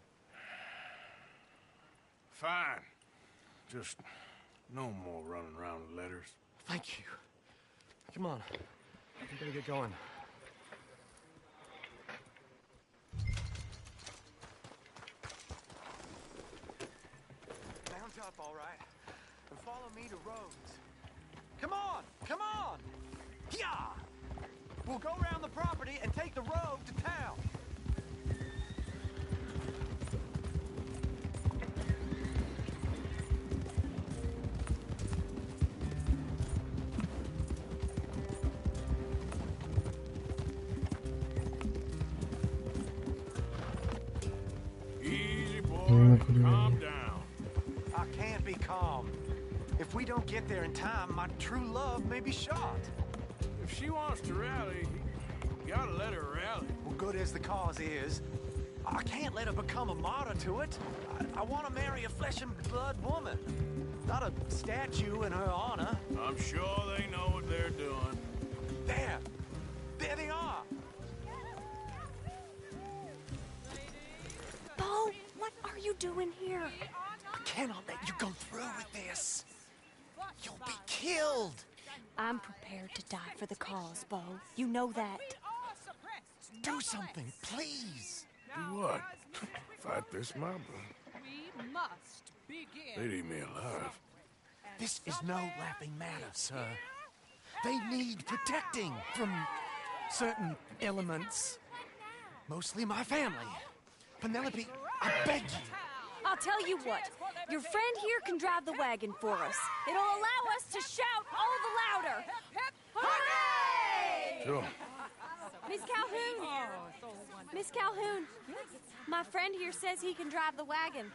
Fine. Just no more running around with letters. Thank you. Come on. We better get going. Mount up, all right. And follow me to Rhodes. Come on! Come on! Yeah! We'll go around the property and take the road to town. Easy, boy. Calm down. I can't be calm. If we don't get there in time, my true love may be shot. If she wants to rally, you gotta let her rally. Well, good as the cause is, I can't let her become a martyr to it. I want to marry a flesh and blood woman, not a statue in her honor. I'm sure they know what they're doing. There! There they are! Bo, what are you doing here? I cannot let you go through with this. You'll be killed. I'm prepared to die for the cause, Bo. You know that. Do something, please. Do what? Fight this mob? We must begin. They'd eat me alive. This is no laughing matter, sir. They need protecting from certain elements. Mostly my family. Penelope, I beg you. I'll tell you what. Your friend here can drive the wagon for us. It'll allow us to shout all the louder. Hooray! Sure. Miss Calhoun. Miss Calhoun. My friend here says he can drive the wagon.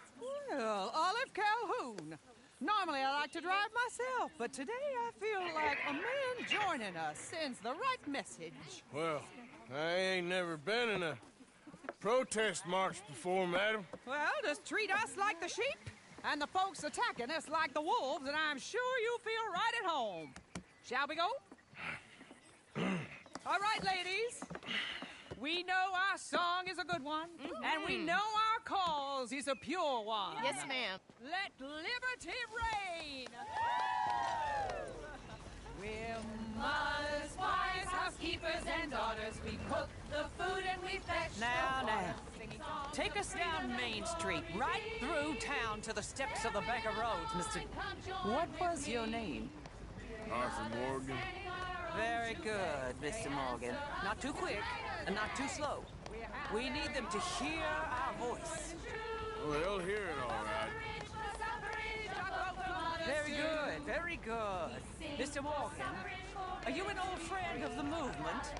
Well, Olive Calhoun. Normally I like to drive myself, but today I feel like a man joining us sends the right message. Well, I ain't never been in a protest march before, madam. Well, just treat us like the sheep, and the folks attacking us like the wolves, and I'm sure you'll feel right at home. Shall we go? All right, ladies. We know our song is a good one, and we know our cause is a pure one. Yes, ma'am. Let liberty reign! We're mothers, wives, housekeepers, and daughters. We cook the food and we fetch Now. Take us down Main Street, right through town to the steps of the Bank of Rhodes, Mr. What was your name? Arthur Morgan. Very good, Mr. Morgan. Not too quick and not too slow. We need them to hear our voice. Well, they'll hear it all right. Very good, very good. Mr. Morgan, are you an old friend of the movement?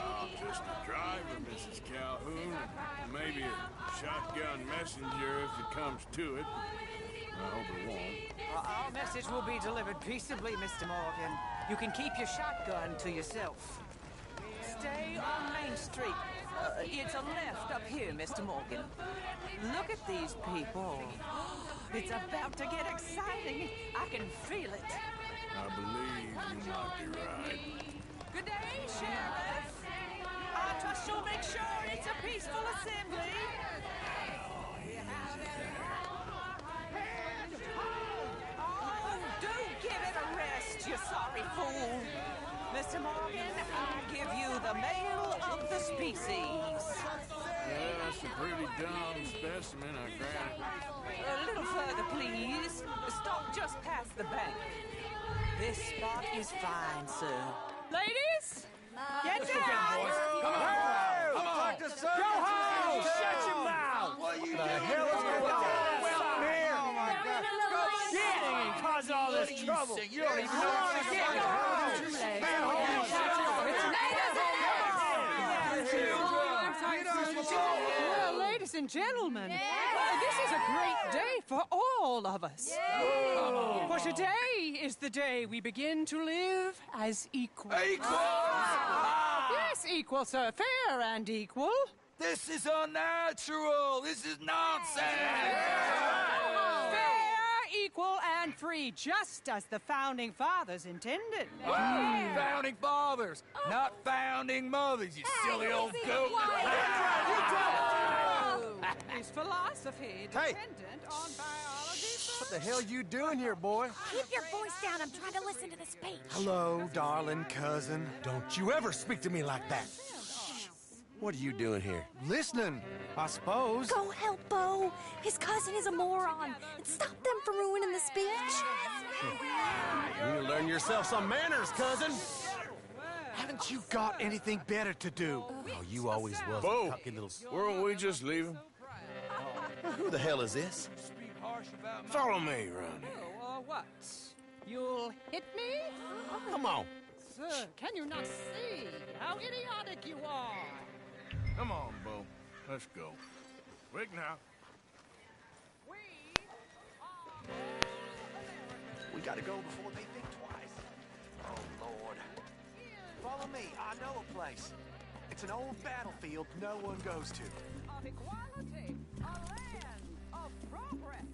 I'm just a driver, Mrs. Calhoun, and maybe a shotgun messenger if it comes to it. I hope it won't. Our message will be delivered peaceably, Mr. Morgan. You can keep your shotgun to yourself. Stay on Main Street. It's a left up here, Mr. Morgan. Look at these people. It's about to get exciting. I can feel it. I believe you might be right. Good day, Sheriff. I trust you'll make sure it's a peaceful assembly. Oh, do give it a rest, you sorry fool. Mr. Morgan, I give you the male of the species. Yeah, that's a pretty dumb specimen, I grant it. A little further, please. Stop just past the bank. This spot is fine, sir. Ladies, get down! Come on! Come on! Go home! Shut your mouth! What are you doing? The hell is going on here? Oh my God! Get and cause all this trouble. You don't even know what to get. Well, ladies and gentlemen, this is a great day for all of us. For today is the day we begin to live as equals. Yes, equal, sir. Fair and equal. This is unnatural. This is nonsense. Fair, equal, and free, just as the Founding Fathers intended. Founding fathers, not founding mothers, you silly old goat. Is philosophy dependent on biology? What the hell you doing here, boy? Keep your voice down. I'm trying to listen to the speech. Hello, darling cousin. Don't you ever speak to me like that. What are you doing here? Listening, I suppose. Go help Bo. His cousin is a moron. And stop them from ruining the speech. You need to learn yourself some manners, cousin. Haven't you got anything better to do? Oh, you always was Bo, a cocky little... weren't we just leaving? Who the hell is this? Follow me around here. What? You'll hit me? Come on. Sir, can you not see how idiotic you are? Come on, Bo. Let's go. Quick now. We gotta go before they think twice. Oh, Lord. Follow me. I know a place. It's an old battlefield no one goes to. Of equality, a land of progress.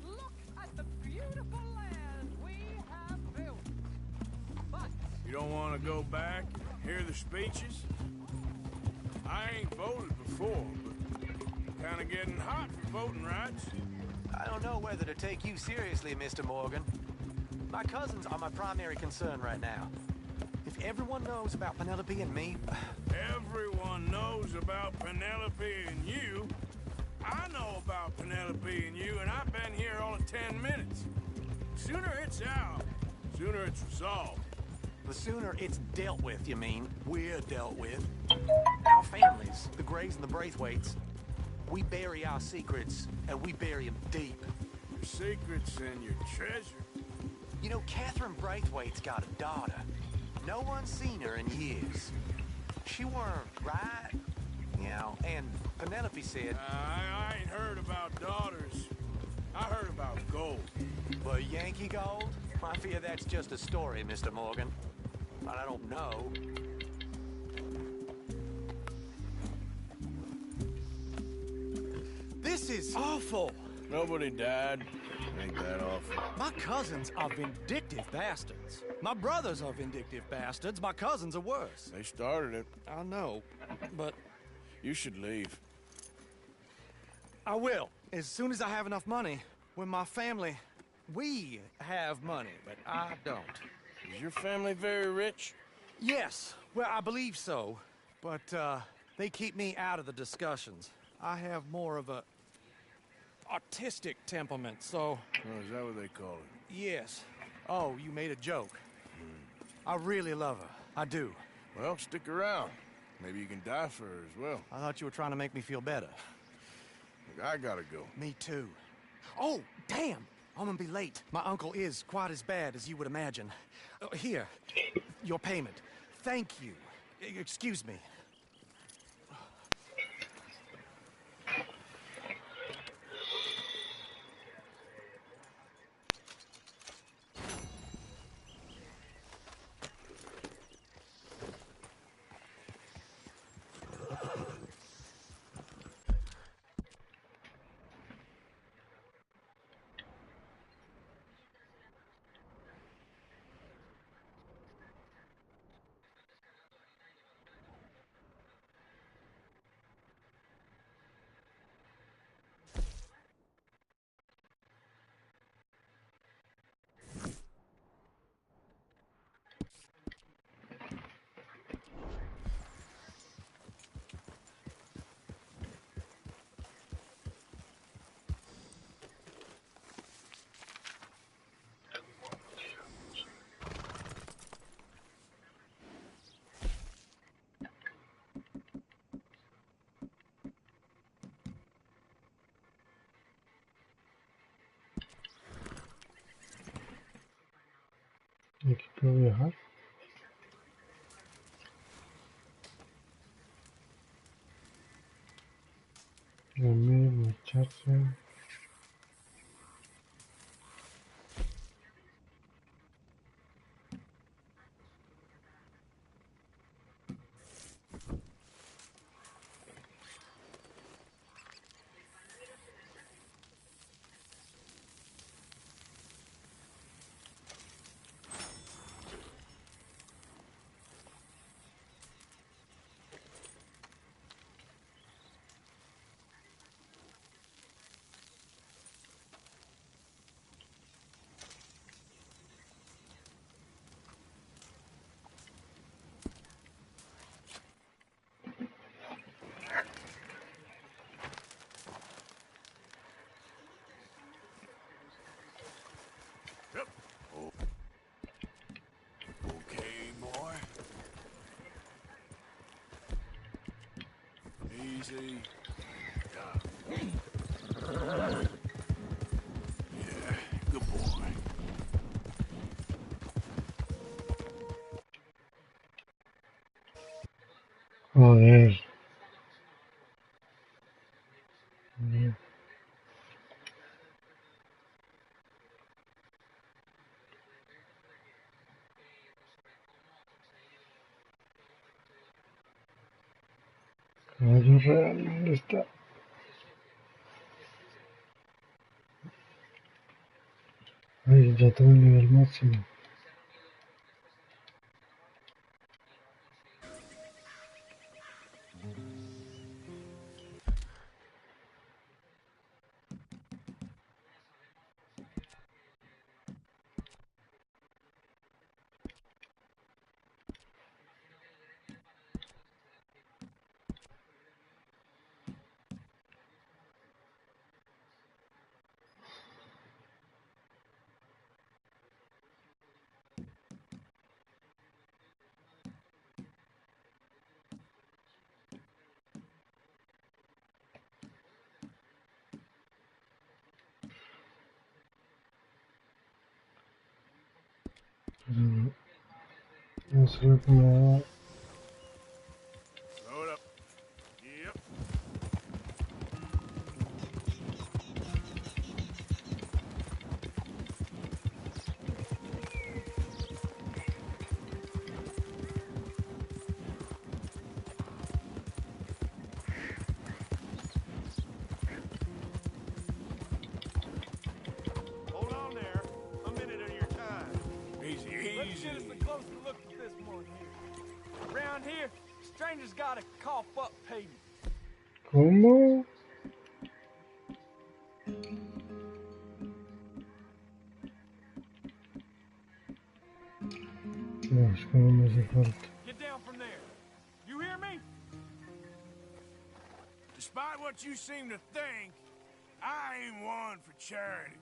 Look at the beautiful land we have built. But You don't want to go back and hear the speeches? I ain't voted before, but kind of getting hot for voting rights. I don't know whether to take you seriously, Mr. Morgan. My cousins are my primary concern right now. If everyone knows about Penelope and me... Everyone knows about Penelope and you. I know about Penelope and you, and I've been here only 10 minutes. Sooner it's out, sooner it's resolved. The sooner it's dealt with, you mean? We're dealt with. Our families, the Grays and the Braithwaites, we bury our secrets, and we bury them deep. Your secrets and your treasure. You know, Catherine Braithwaite's got a daughter. No one's seen her in years. She weren't right, you know, and Penelope said... I ain't heard about daughters. I heard about gold. But Yankee gold? I fear that's just a story, Mr. Morgan. But I don't know. This is awful. Nobody died. Ain't that awful. My cousins are vindictive bastards. My brothers are vindictive bastards. My cousins are worse. They started it. I know, but... You should leave. I will, as soon as I have enough money. When my family... We have money, but I don't. Is your family very rich? Yes, well, I believe so. But, they keep me out of the discussions. I have more of a... artistic temperament, so... Oh, is that what they call it? Yes. Oh, you made a joke. I really love her. I do. Well, stick around. Maybe you can die for her as well. I thought you were trying to make me feel better. Look, I gotta go. Me too. Oh, damn! I'm gonna be late. My uncle is quite as bad as you would imagine. Here, your payment. Thank you. Excuse me. Aquí puedo viajar. Dormir, marcharse. Okay, boy. Easy. Yeah, good boy. Joder. Bien. Caballo real, ¿dónde está? Ay, ya tengo el nivel máximo. Pero no sé lo que me da. Load up. Yep. Hold on there. A minute of your time. Easy, Let's easy. get us a closer look at this one here. Around here, strangers gotta cough up payment. ¿Cómo? No, es que no me hace falta. Get down from there. You hear me? Despite what you seem to think, I ain't one for charity.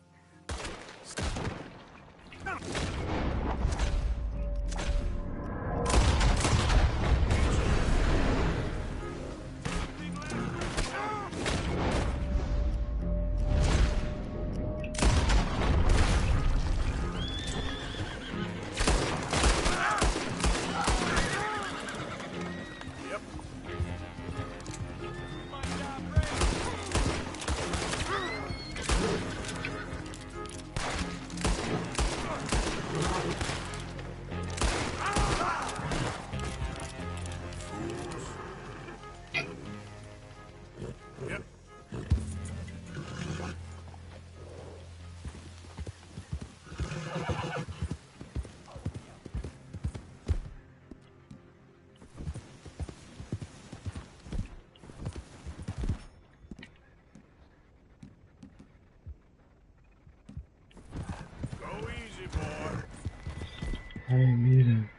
Go easy, boy. Ay, mira.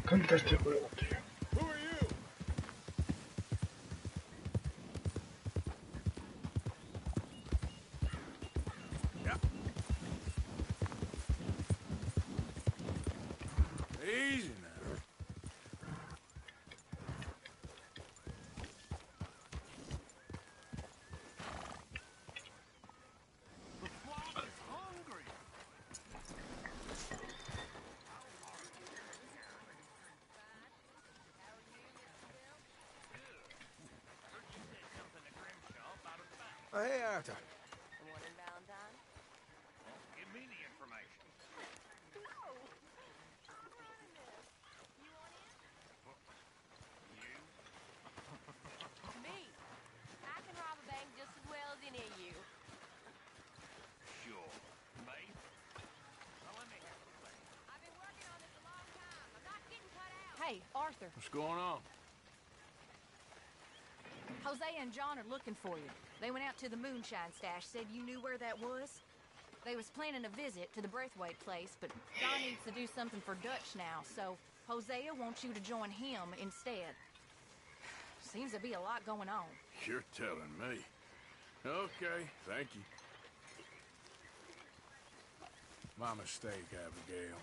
encanta este juego, tío. Who are you? Yep. Easy now. The flock is hungry. Hey, Arthur. Give me the information. Me. I can rob a bank just as well as any of you. Sure. Me? Now let me have a think. I've been working on this a long time. I'm not getting cut out. Hey, Arthur. What's going on? Hosea and John are looking for you. They went out to the moonshine stash, said you knew where that was. They was planning a visit to the Braithwaite place, but John needs to do something for Dutch now, so Hosea wants you to join him instead. Seems to be a lot going on. You're telling me. Okay, thank you. My mistake, Abigail.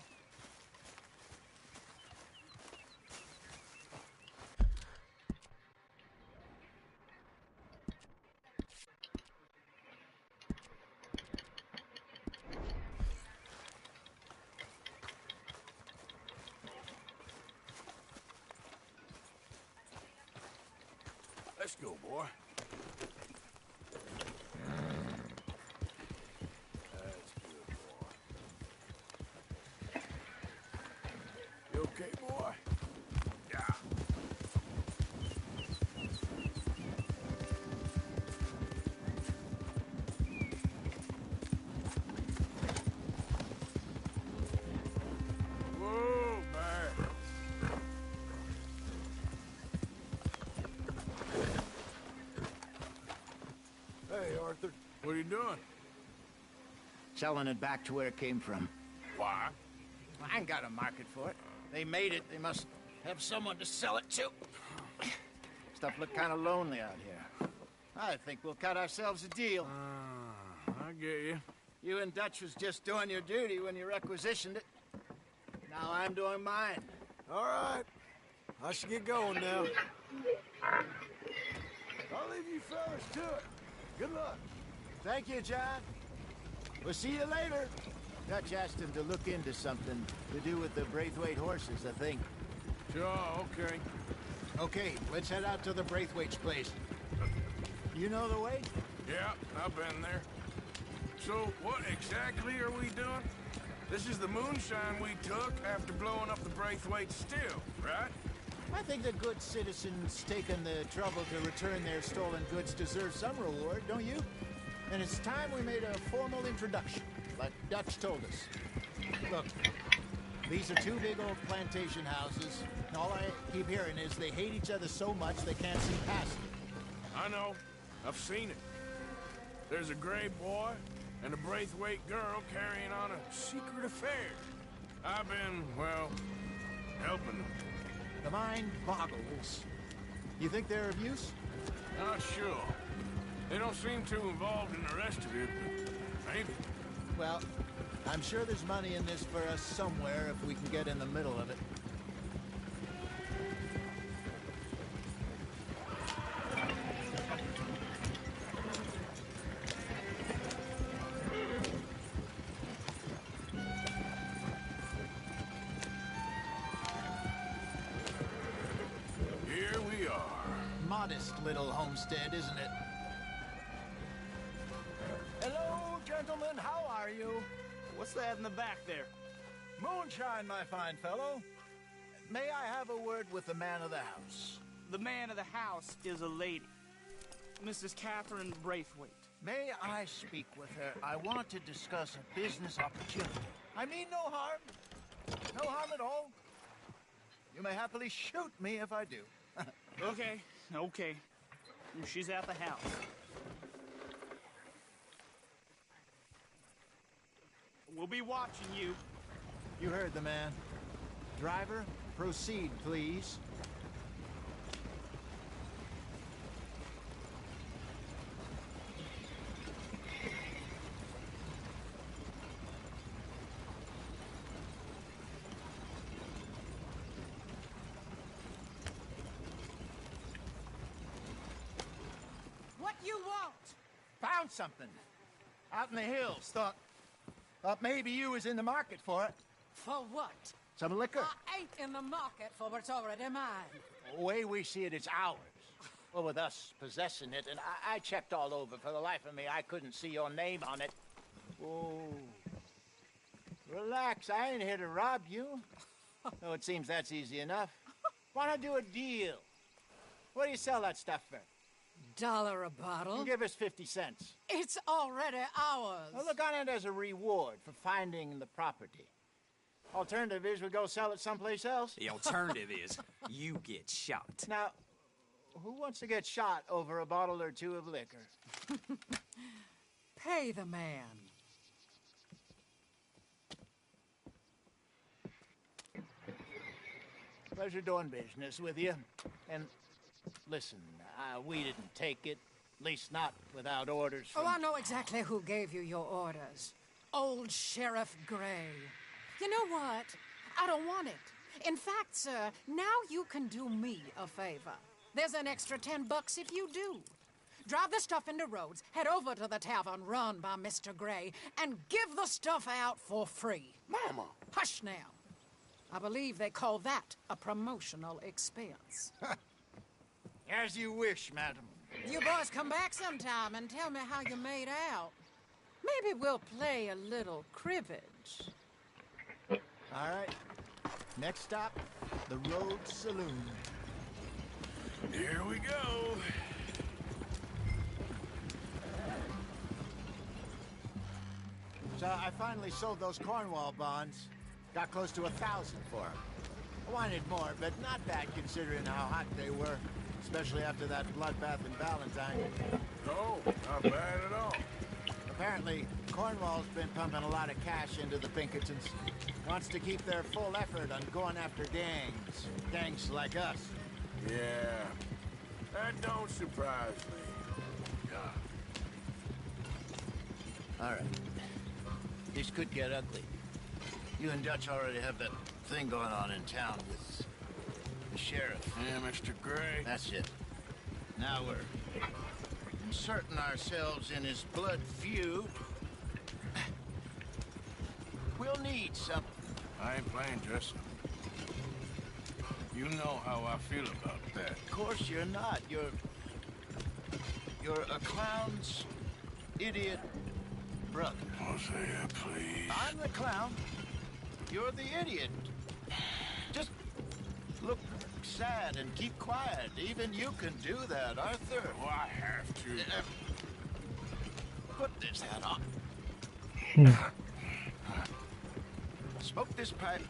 Let's go, boy. That's good, boy. You okay, boy? Yeah. Whoa, man. Hey, Arthur. What are you doing? Selling it back to where it came from. Why? I ain't got a market for it. They made it. They must have someone to sell it to. Stuff look kind of lonely out here. I think we'll cut ourselves a deal. I get you. You and Dutch was just doing your duty when you requisitioned it. Now I'm doing mine. All right. I should get going now. I'll leave you fellas to it. Good luck. Thank you, John. We'll see you later. Dutch asked him to look into something to do with the Braithwaite horses, I think. Sure, okay. Okay, let's head out to the Braithwaite's place. You know the way? Yeah, I've been there. So, what exactly are we doing? This is the moonshine we took after blowing up the Braithwaite still, right? I think the good citizens taking the trouble to return their stolen goods deserve some reward, don't you? And it's time we made a formal introduction, like Dutch told us. Look, these are two big old plantation houses, and all I keep hearing is they hate each other so much they can't see past it. I know. I've seen it. There's a gray boy and a Braithwaite girl carrying on a secret affair. I've been, well, helping them. The mind boggles. You think they're of use? Not sure. They don't seem too involved in the rest of it, but maybe. Well, I'm sure there's money in this for us somewhere if we can get in the middle of it. Here we are. Modest little homestead, isn't it? Hello, gentlemen. How are you? What's that in the back there? Moonshine, my fine fellow. May I have a word with the man of the house? The man of the house is a lady. Mrs. Catherine Braithwaite. May I speak with her? I want to discuss a business opportunity. I mean no harm. No harm at all. You may happily shoot me if I do. Okay. She's at the house. We'll be watching you. You heard the man. Driver, Proceed, please. What you want? Found something. Out in the hills. Thought maybe you was in the market for it. For what? Some liquor. I ain't in the market for what's already mine. The way we see it, it's ours. Well, with us possessing it, and I checked all over. For the life of me, I couldn't see your name on it. Oh. Relax, I ain't here to rob you. Oh, it seems that's easy enough. Why not do a deal? What do you sell that stuff for? $1 a bottle? You give us 50 cents. It's already ours. Well, look on it as a reward for finding the property. Alternative is we go sell it someplace else. The alternative is you get shot. Now, who wants to get shot over a bottle or two of liquor? Pay the man. Pleasure doing business with you. And listen, we didn't take it. At least not without orders from... Oh, I know exactly who gave you your orders. Old Sheriff Gray. You know what? I don't want it. In fact, sir, now you can do me a favor. There's an extra $10 if you do. Drive the stuff into Rhodes, head over to the tavern run by Mr. Gray, and give the stuff out for free. Mama! Hush now. I believe they call that a promotional expense. As you wish, madam. You boys come back sometime and tell me how you made out. Maybe we'll play a little cribbage. All right. Next stop, the Rhodes Saloon. Here we go. So I finally sold those Cornwall bonds. Got close to 1,000 for them. I wanted more, but not bad considering how hot they were. Especially after that bloodbath in Valentine. No, not bad at all. Apparently, Cornwall's been pumping a lot of cash into the Pinkertons. Wants to keep their full effort on going after gangs. Gangs like us. Yeah, that don't surprise me. All right. This could get ugly. You and Dutch already have that thing going on in town with the sheriff. Yeah, Mr. Gray. That's it. Now we're inserting ourselves in his blood feud. We'll need something. I ain't playing dress up. You know how I feel about that. Of course you're not. You're a clown's idiot brother. Hosea, please. I'm the clown. You're the idiot. Just look sad and keep quiet. Even you can do that, Arthur. Oh, I have to. Put this hat on. Smoke this pipe.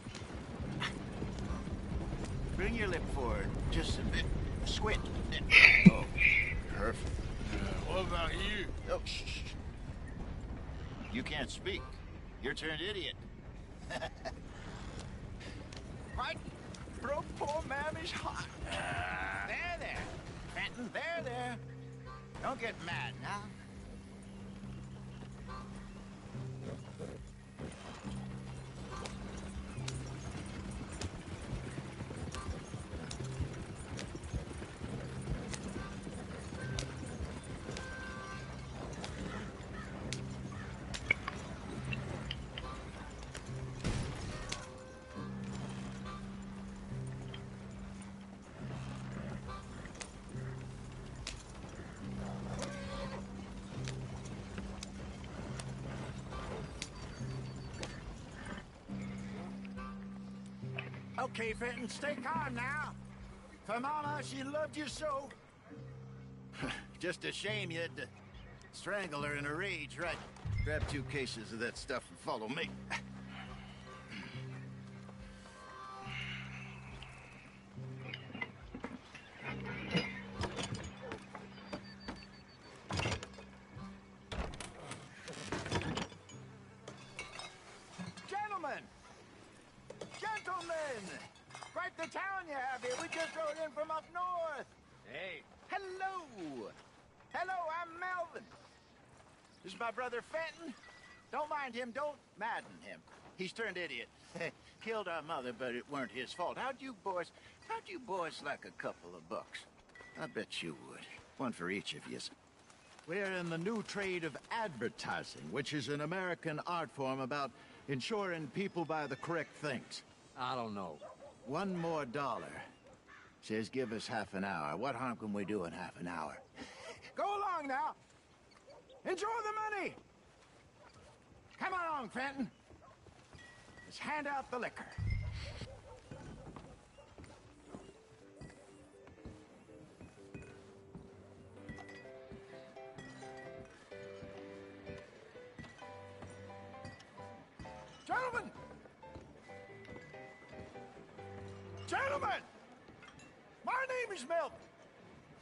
Bring your lip forward just a bit. Squint. Oh, perfect. What about you? Oh, shh. You can't speak. You're turned idiot. Right? Broke poor Mammy's heart. There. Fenton, there. Don't get mad now. Okay, Fenton, stay calm now. For Mama, she loved you so. Just a shame you had to strangle her in a rage, right? Grab 2 cases of that stuff and follow me. Gentlemen! Quite the town you have here. We just rode in from up north. Hey. Hello. Hello, I'm Melvin. This is my brother Fenton. Don't mind him. Don't madden him. He's turned idiot. Killed our mother, but it weren't his fault. How'd you boys like a couple of bucks? I bet you would. One for each of you. We're in the new trade of advertising, which is an American art form about ensuring people buy the correct things. I don't know. $1 more. Says give us half an hour. What harm can we do in half an hour? Go along now. Enjoy the money. Come along, Fenton. Let's hand out the liquor. Gentlemen! Gentlemen! My name is Melvin.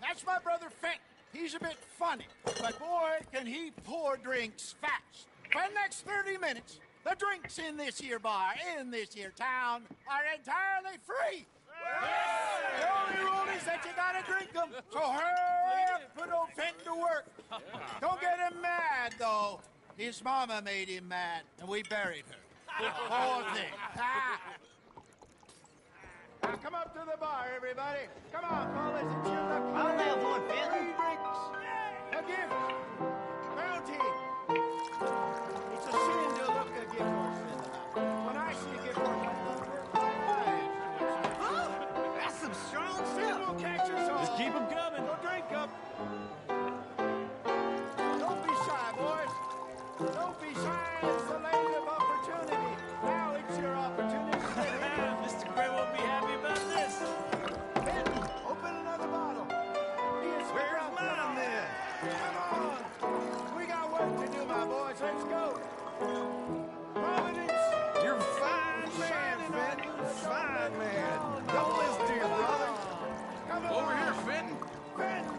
That's my brother Fenton. He's a bit funny, but boy, can he pour drinks fast. For the next 30 minutes, the drinks in this here bar, in this here town, are entirely free. The only rule is that you gotta drink them. So hurry up, put old Fenton to work. Don't get him mad, though. His mama made him mad, and we buried her. Poor thing. Now come up to the bar, everybody. Come on, fellas, it's your lucky day. I'll have one, Fenton. 3 drinks. A gift. Bounty. It's a sin to look a gift horse in the mouth. When I see a gift horse, I look for it. That's some strong stuff. We'll catch us all. Just keep them coming. We'll drink them. Don't be shy, boys. Don't be shy. It's the land of opportunity. Now it's your opportunity. Mr. Gray won't be happy about this. Fenton, open another bottle. Where's mine then? Come on. We got work to do, my boys. Let's go. Providence. You're a fine man, Fenton. Fine man. Don't listen to your brother. Come on. Over here, Fenton. Fenton.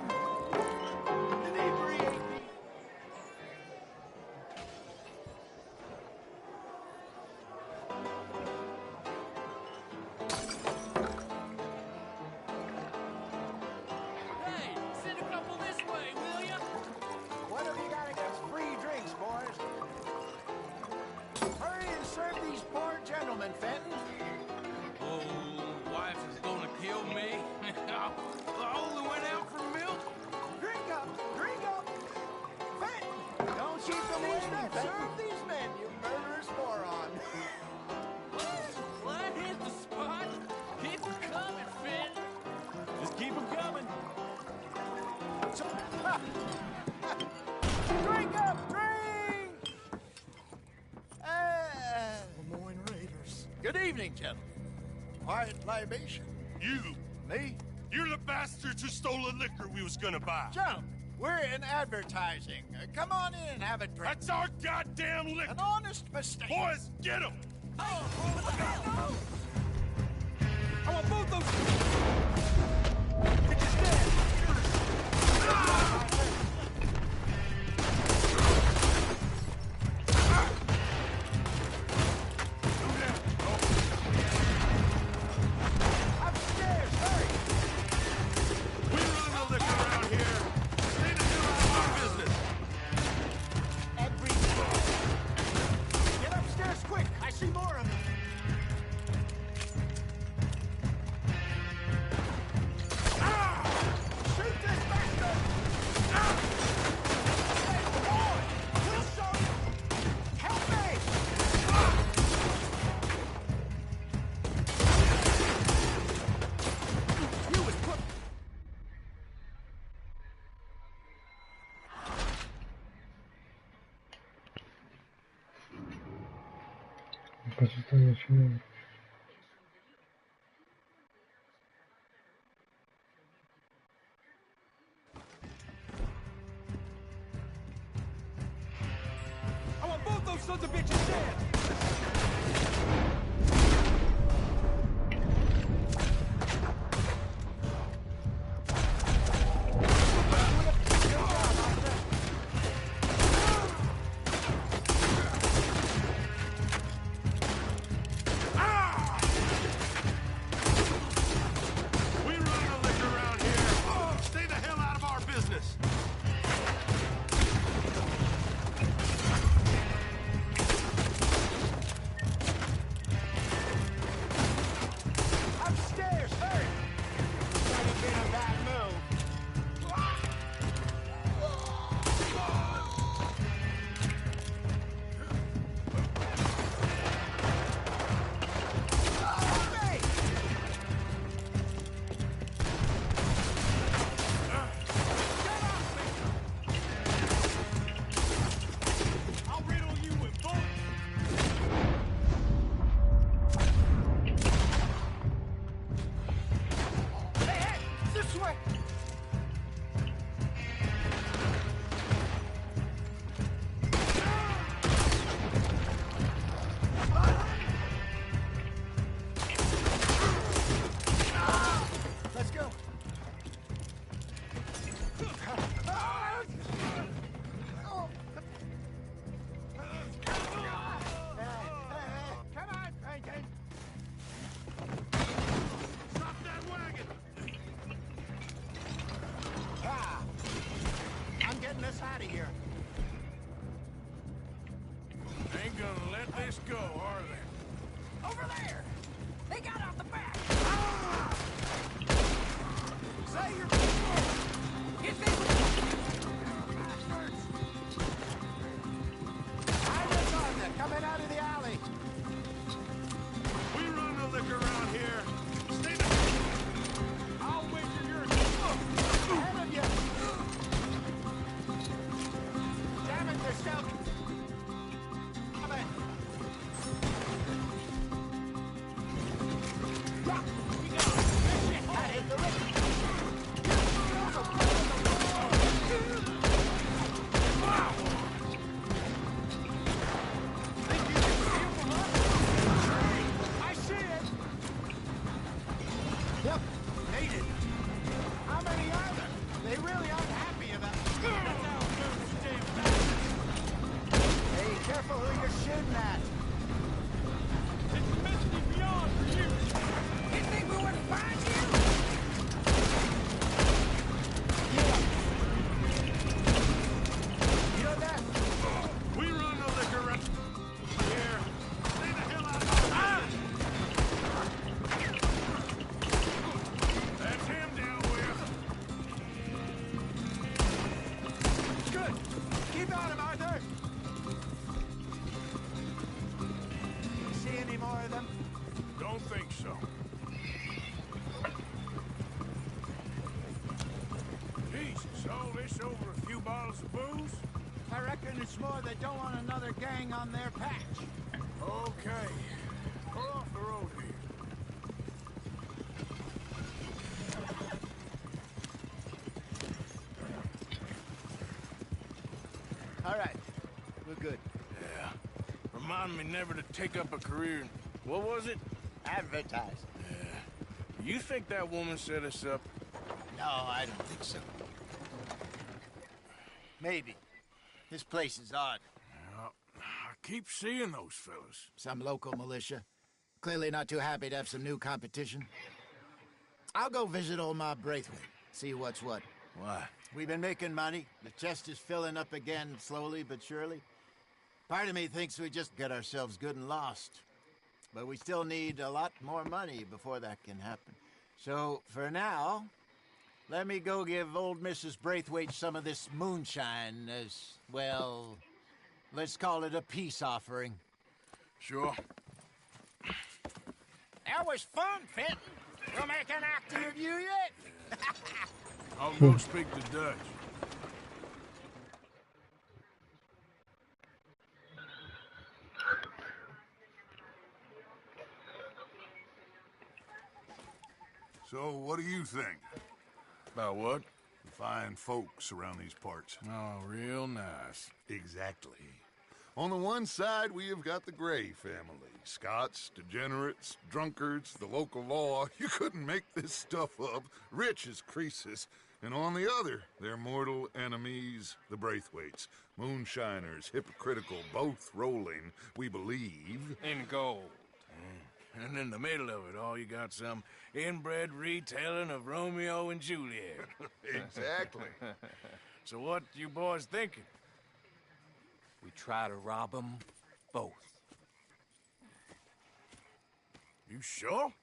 Inebriate me. Hey, send a couple this way, will ya? What have you got against free drinks, boys? Hurry and serve these poor gentlemen, Fenton. Oh, wife is gonna kill me. I only went out for milk. Drink up, drink up. Fenton, don't shoot the men. Serve these men, you murderous moron. Well, that hit the spot. Keep them coming, Fenton. Just keep them coming. Drink up, drink! Lemoyne Raiders. Good evening, gentlemen. Quiet libation. You! Me? You're the bastards who stole the liquor we was gonna buy. Gentlemen, we're in advertising. Come on in and have a drink. That's our goddamn liquor! An honest mistake. Boys, get him! Oh, I want both those. Get your stand. upstairs, hurry! We run the liquor around here. Stay to do our business. Get upstairs quick. I see more of them. Shoot this bastard! Hey, boy! We'll show you! Help me! You was put... Pues está bien. I want both those sons of bitches dead. I see it! Yep, made it. How many are there? They really aren't happy about Hey, careful who you're shooting at. It's Misty Beyond for you. You think we wouldn't find you? You know that? We run the liquor run. Here. Stay the hell out of my That's him down where. Good. Keep on him, Arthur. See any more of them? Don't think so. Jesus, all this over a few bottles of booze? I reckon it's more they don't want another gang on their patch. Okay. Pull off the road here. All right. We're good. Yeah. Remind me never to take up a career in... What was it? Advertise. Yeah. You think that woman set us up? No, I don't think so. Maybe. This place is odd. Well, I keep seeing those fellas. Some local militia. Clearly not too happy to have some new competition. I'll go visit old Ma Braithwaite. See what's what. Why? We've been making money. The chest is filling up again, slowly but surely. Part of me thinks we just get ourselves good and lost. But we still need a lot more money before that can happen. So, for now, let me go give old Mrs. Braithwaite some of this moonshine as, well, let's call it a peace offering. Sure. That was fun, Fenton. We'll make an actor of you yet. I'll go speak to Dutch. So, what do you think? About what? The fine folks around these parts. Oh, real nice. Exactly. On the one side, we have got the Gray family. Scots, degenerates, drunkards, the local law. You couldn't make this stuff up. Rich as Croesus. And on the other, their mortal enemies, the Braithwaites. Moonshiners, hypocritical, both rolling, we believe. In gold. And in the middle of it all, you got some inbred retelling of Romeo and Juliet. Exactly. So what you boys thinking? We try to rob them both. You sure?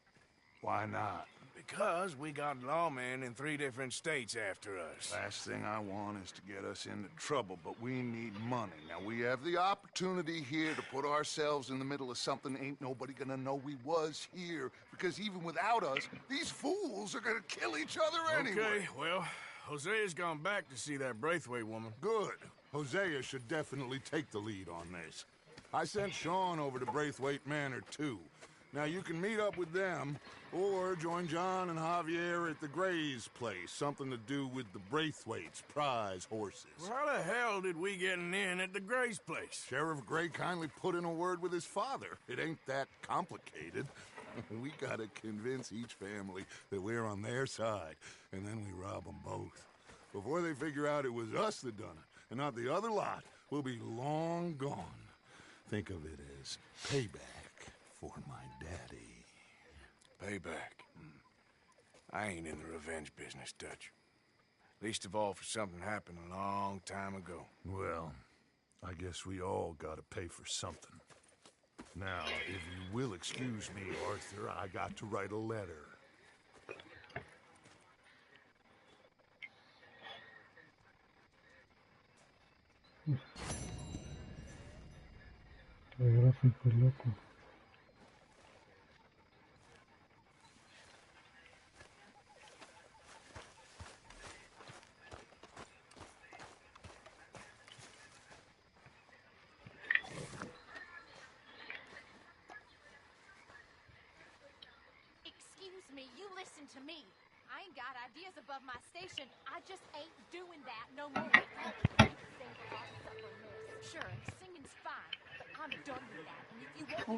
Why not? Because we got lawmen in 3 different states after us. Last thing I want is to get us into trouble, but we need money. Now, we have the opportunity here to put ourselves in the middle of something ain't nobody gonna know we was here. Because even without us, these fools are gonna kill each other anyway. Okay, well, Hosea's gone back to see that Braithwaite woman. Good. Hosea should definitely take the lead on this. I sent Sean over to Braithwaite Manor, too. Now, you can meet up with them, or join John and Javier at the Gray's place. Something to do with the Braithwaite's prize horses. Well, how the hell did we get in at the Gray's place? Sheriff Gray kindly put in a word with his father. It ain't that complicated. We gotta convince each family that we're on their side, and then we rob them both. Before they figure out it was us that done it, and not the other lot, we'll be long gone. Think of it as payback for my daddy. Payback. I ain't in the revenge business, Dutch. Least of all for something happened a long time ago. Well, I guess we all gotta pay for something. Now, if you will excuse me, Arthur, I got to write a letter. Gráfico loco. Excuse to me. I ain't got ideas above my station. I just ain't doing that no more. Sure, singing's fine, but I'm done with that. And if you want